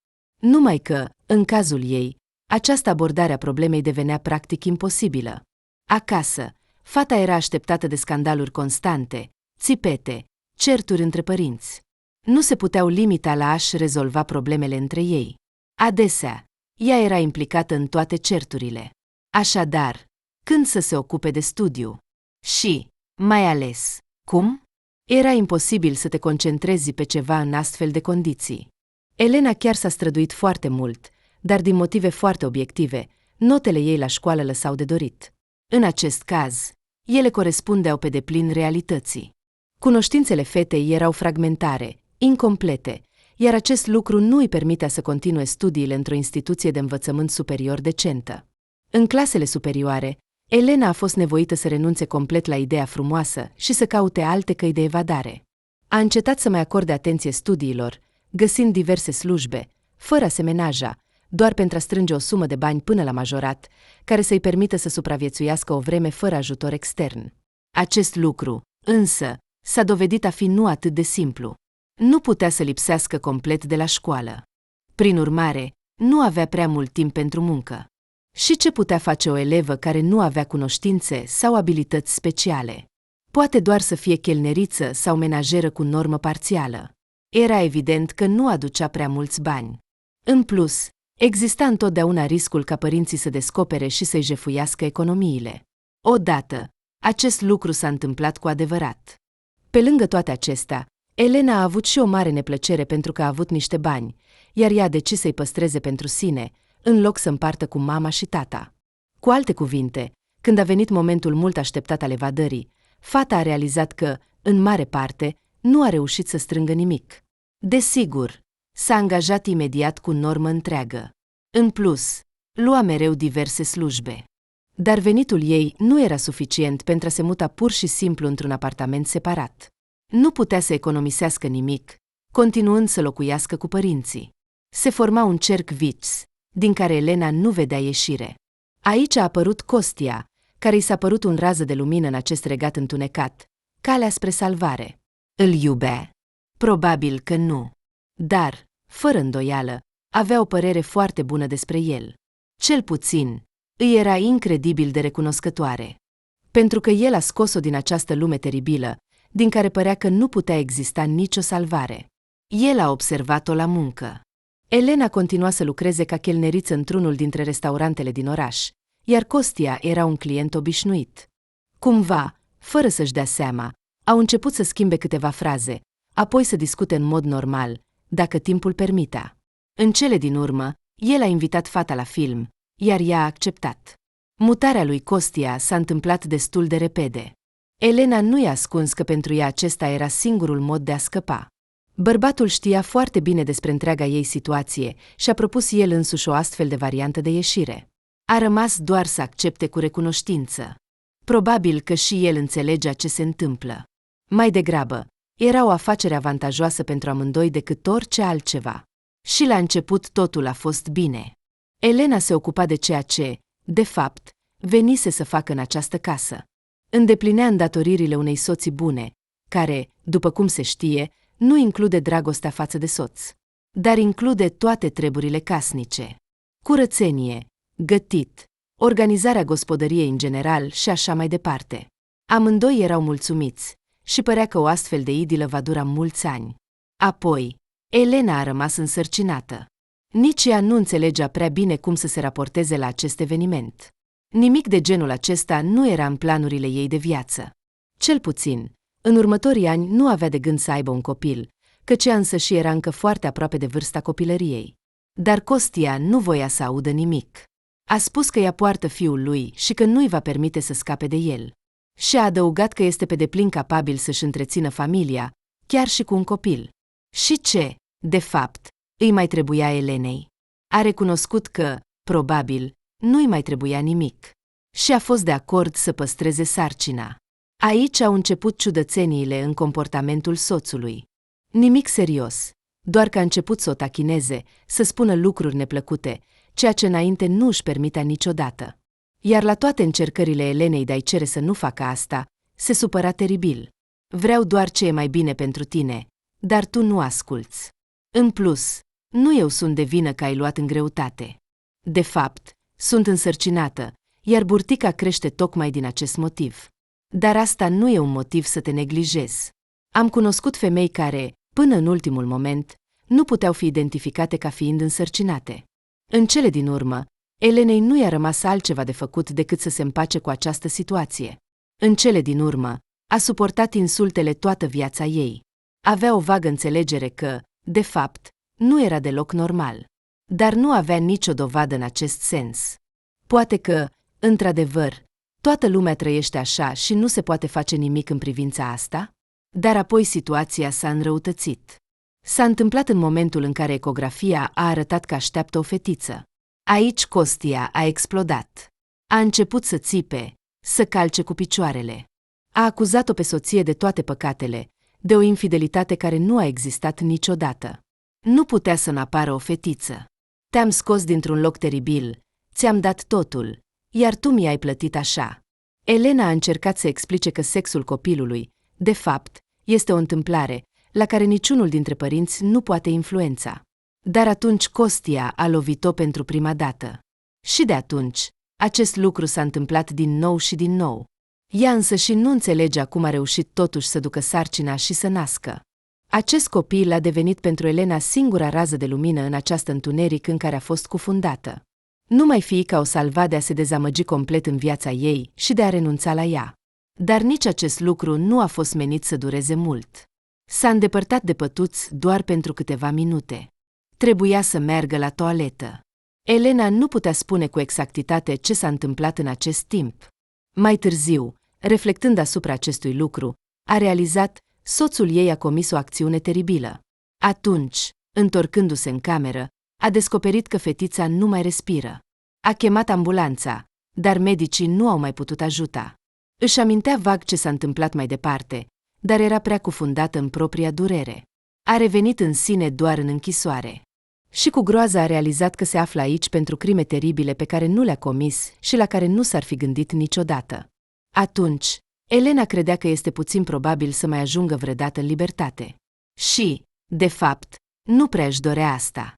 Numai că, în cazul ei, această abordare a problemei devenea practic imposibilă. Acasă, fata era așteptată de scandaluri constante, țipete, certuri între părinți. Nu se puteau limita la a-și rezolva problemele între ei. Adesea, ea era implicată în toate certurile. Așadar, când să se ocupe de studiu? Și, mai ales, cum? Era imposibil să te concentrezi pe ceva în astfel de condiții. Elena chiar s-a străduit foarte mult, dar din motive foarte obiective, notele ei la școală lăsau de dorit. În acest caz, ele corespundeau pe deplin realității. Cunoștințele fetei erau fragmentare, incomplete, iar acest lucru nu îi permitea să continue studiile într-o instituție de învățământ superior decentă. În clasele superioare, Elena a fost nevoită să renunțe complet la ideea frumoasă și să caute alte căi de evadare. A încetat să mai acorde atenție studiilor, găsind diverse slujbe, fără a se menaja, doar pentru a strânge o sumă de bani până la majorat, care să-i permită să supraviețuiască o vreme fără ajutor extern. Acest lucru, însă, s-a dovedit a fi nu atât de simplu. Nu putea să lipsească complet de la școală. Prin urmare, nu avea prea mult timp pentru muncă. Și ce putea face o elevă care nu avea cunoștințe sau abilități speciale? Poate doar să fie chelneriță sau menajeră cu normă parțială. Era evident că nu aducea prea mulți bani. În plus, exista întotdeauna riscul ca părinții să descopere și să-i jefuiască economiile. Odată, acest lucru s-a întâmplat cu adevărat. Pe lângă toate acestea, Elena a avut și o mare neplăcere pentru că a avut niște bani, iar ea a decis să-i păstreze pentru sine, în loc să împartă cu mama și tata. Cu alte cuvinte, când a venit momentul mult așteptat al evadării, fata a realizat că, în mare parte, nu a reușit să strângă nimic. Desigur, s-a angajat imediat cu normă întreagă. În plus, lua mereu diverse slujbe. Dar venitul ei nu era suficient pentru a se muta pur și simplu într-un apartament separat. Nu putea să economisească nimic, continuând să locuiască cu părinții. Se forma un cerc vicios, din care Elena nu vedea ieșire. Aici a apărut Costia, care i s-a părut un rază de lumină în acest regat întunecat, calea spre salvare. Îl iubea? Probabil că nu. Dar, fără îndoială, avea o părere foarte bună despre el. Cel puțin, îi era incredibil de recunoscătoare. Pentru că el a scos-o din această lume teribilă, din care părea că nu putea exista nicio salvare. El a observat-o la muncă. Elena continua să lucreze ca chelneriță într-unul dintre restaurantele din oraș, iar Costia era un client obișnuit. Cumva, fără să-și dea seama, au început să schimbe câteva fraze, apoi să discute în mod normal, dacă timpul permitea. În cele din urmă, el a invitat fata la film, iar ea a acceptat. Mutarea lui Costia s-a întâmplat destul de repede. Elena nu i-a ascuns că pentru ea acesta era singurul mod de a scăpa. Bărbatul știa foarte bine despre întreaga ei situație și a propus el însuși o astfel de variantă de ieșire. A rămas doar să accepte cu recunoștință. Probabil că și el înțelegea ce se întâmplă. Mai degrabă, era o afacere avantajoasă pentru amândoi decât orice altceva. Și la început totul a fost bine. Elena se ocupa de ceea ce, de fapt, venise să facă în această casă. Îndeplinea îndatoririle unei soții bune, care, după cum se știe, nu include dragostea față de soț, dar include toate treburile casnice. Curățenie, gătit, organizarea gospodăriei în general și așa mai departe. Amândoi erau mulțumiți și părea că o astfel de idilă va dura mulți ani. Apoi, Elena a rămas însărcinată. Nici ea nu înțelegea prea bine cum să se raporteze la acest eveniment. Nimic de genul acesta nu era în planurile ei de viață. Cel puțin, în următorii ani nu avea de gând să aibă un copil, căci ea însă și era încă foarte aproape de vârsta copilăriei. Dar Costia nu voia să audă nimic. A spus că ea poartă fiul lui și că nu-i va permite să scape de el. Și a adăugat că este pe deplin capabil să-și întrețină familia, chiar și cu un copil. Și ce, de fapt, îi mai trebuia Elenei? A recunoscut că, probabil, nu-i mai trebuia nimic. Și a fost de acord să păstreze sarcina. Aici au început ciudățeniile în comportamentul soțului. Nimic serios, doar că a început să o tachineze, să spună lucruri neplăcute, ceea ce înainte nu își permitea niciodată. Iar la toate încercările Elenei de a-i cere să nu facă asta, se supăra teribil. Vreau doar ce e mai bine pentru tine, dar tu nu asculți. În plus, nu eu sunt de vină că ai luat în greutate. De fapt, sunt însărcinată, iar burtica crește tocmai din acest motiv. Dar asta nu e un motiv să te neglijezi. Am cunoscut femei care, până în ultimul moment, nu puteau fi identificate ca fiind însărcinate. În cele din urmă, Elenei nu i-a rămas altceva de făcut decât să se împace cu această situație. În cele din urmă, a suportat insultele toată viața ei. Avea o vagă înțelegere că, de fapt, nu era deloc normal. Dar nu avea nicio dovadă în acest sens. Poate că, într-adevăr, toată lumea trăiește așa și nu se poate face nimic în privința asta? Dar apoi situația s-a înrăutățit. S-a întâmplat în momentul în care ecografia a arătat că așteaptă o fetiță. Aici Costia a explodat. A început să țipe, să calce cu picioarele. A acuzat-o pe soție de toate păcatele, de o infidelitate care nu a existat niciodată. Nu putea să n-apară o fetiță. Te-am scos dintr-un loc teribil, ți-am dat totul, iar tu mi-ai plătit așa. Elena a încercat să explice că sexul copilului, de fapt, este o întâmplare la care niciunul dintre părinți nu poate influența. Dar atunci Costia a lovit-o pentru prima dată. Și de atunci, acest lucru s-a întâmplat din nou și din nou. Ea însă și nu înțelegea cum a reușit totuși să ducă sarcina și să nască. Acest copil a devenit pentru Elena singura rază de lumină în această întuneric în care a fost cufundată. Numai fiica o salva de a se dezamăgi complet în viața ei și de a renunța la ea. Dar nici acest lucru nu a fost menit să dureze mult. S-a îndepărtat de pătuț doar pentru câteva minute. Trebuia să meargă la toaletă. Elena nu putea spune cu exactitate ce s-a întâmplat în acest timp. Mai târziu, reflectând asupra acestui lucru, a realizat: soțul ei a comis o acțiune teribilă. Atunci, întorcându-se în cameră, a descoperit că fetița nu mai respiră. A chemat ambulanța, dar medicii nu au mai putut ajuta. Își amintea vag ce s-a întâmplat mai departe, dar era prea cufundată în propria durere. A revenit în sine doar în închisoare. Și cu groază a realizat că se află aici pentru crime teribile pe care nu le-a comis și la care nu s-ar fi gândit niciodată. Atunci, Elena credea că este puțin probabil să mai ajungă vreodată în libertate. Și, de fapt, nu prea își dorea asta.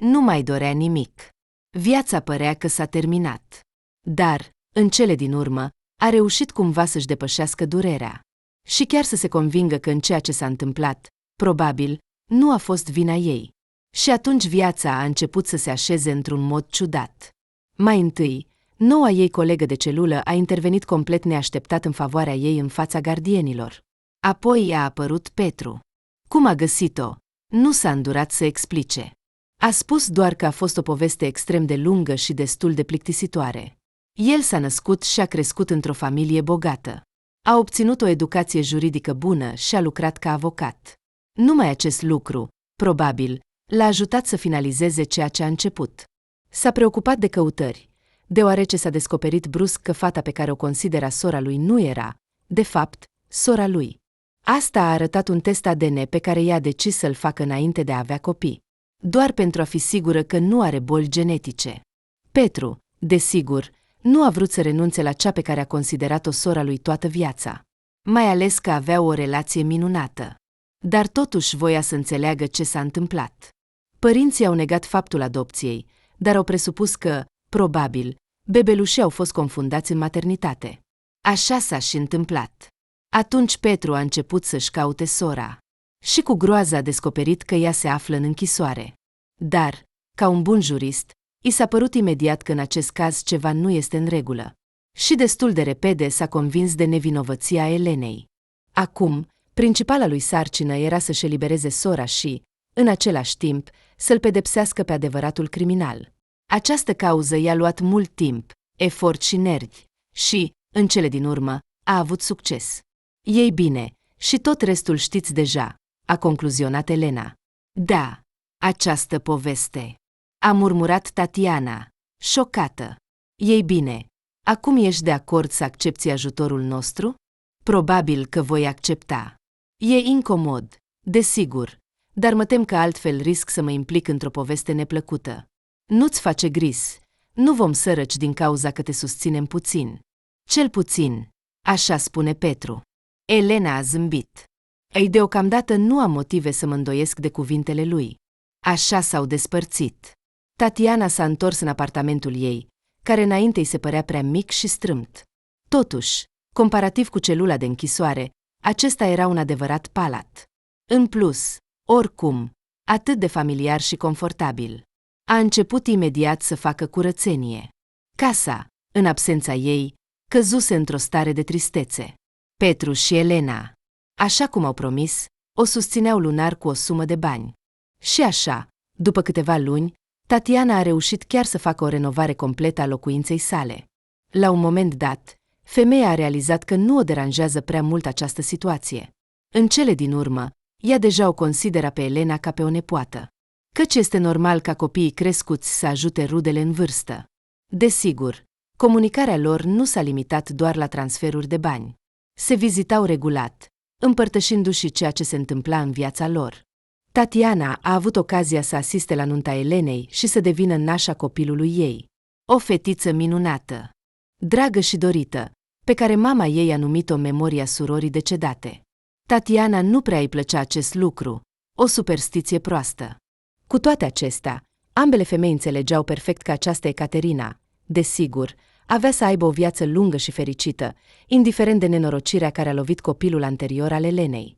Nu mai dorea nimic. Viața părea că s-a terminat. Dar, în cele din urmă, a reușit cumva să-și depășească durerea. Și chiar să se convingă că în ceea ce s-a întâmplat, probabil, nu a fost vina ei. Și atunci viața a început să se așeze într-un mod ciudat. Mai întâi, noua ei colegă de celulă a intervenit complet neașteptat în favoarea ei în fața gardienilor. Apoi a apărut Petru. Cum a găsit-o? Nu s-a îndurat să explice. A spus doar că a fost o poveste extrem de lungă și destul de plictisitoare. El s-a născut și a crescut într-o familie bogată. A obținut o educație juridică bună și a lucrat ca avocat. Numai acest lucru, probabil, l-a ajutat să finalizeze ceea ce a început. S-a preocupat de căutări, deoarece s-a descoperit brusc că fata pe care o considera sora lui nu era, de fapt, sora lui. Asta a arătat un test ADN pe care ea a decis să-l facă înainte de a avea copii, doar pentru a fi sigură că nu are boli genetice. Petru, desigur, nu a vrut să renunțe la cea pe care a considerat-o sora lui toată viața, mai ales că aveau o relație minunată. Dar totuși voia să înțeleagă ce s-a întâmplat. Părinții au negat faptul adopției, dar au presupus că, probabil, bebelușii au fost confundați în maternitate. Așa s-a și întâmplat. Atunci Petru a început să-și caute sora. Și cu groază a descoperit că ea se află în închisoare. Dar, ca un bun jurist, i s-a părut imediat că în acest caz ceva nu este în regulă. Și destul de repede s-a convins de nevinovăția Elenei. Acum, principala lui sarcină era să-și elibereze sora și, în același timp, să-l pedepsească pe adevăratul criminal. Această cauză i-a luat mult timp, efort și nervi și, în cele din urmă, a avut succes. Ei bine, și tot restul știți deja, a concluzionat Elena. Da, această poveste. A murmurat Tatiana, șocată. Ei bine, acum ești de acord să accepți ajutorul nostru? Probabil că voi accepta. E incomod, desigur, dar mă tem că altfel risc să mă implic într-o poveste neplăcută. Nu-ți face gris, nu vom sărăci din cauza că te susținem puțin. Cel puțin, așa spune Petru. Elena a zâmbit. Ei, deocamdată nu am motive să mă îndoiesc de cuvintele lui. Așa s-au despărțit. Tatiana s-a întors în apartamentul ei, care înainte îi se părea prea mic și strâmt. Totuși, comparativ cu celula de închisoare, acesta era un adevărat palat. În plus, oricum, atât de familiar și confortabil. A început imediat să facă curățenie. Casa, în absența ei, căzuse într-o stare de tristețe. Petru și Elena, așa cum au promis, o susțineau lunar cu o sumă de bani. Și așa, după câteva luni, Tatiana a reușit chiar să facă o renovare completă a locuinței sale. La un moment dat, femeia a realizat că nu o deranjează prea mult această situație. În cele din urmă, ea deja o considera pe Elena ca pe o nepoată. Căci este normal ca copiii crescuți să ajute rudele în vârstă. Desigur, comunicarea lor nu s-a limitat doar la transferuri de bani. Se vizitau regulat, împărtășindu-și ceea ce se întâmpla în viața lor. Tatiana a avut ocazia să asiste la nunta Elenei și să devină nașa copilului ei. O fetiță minunată, dragă și dorită, pe care mama ei a numit-o memoria surorii decedate. Tatiana nu prea îi plăcea acest lucru, o superstiție proastă. Cu toate acestea, ambele femei înțelegeau perfect că această Ecaterina, desigur, avea să aibă o viață lungă și fericită, indiferent de nenorocirea care a lovit copilul anterior al Elenei.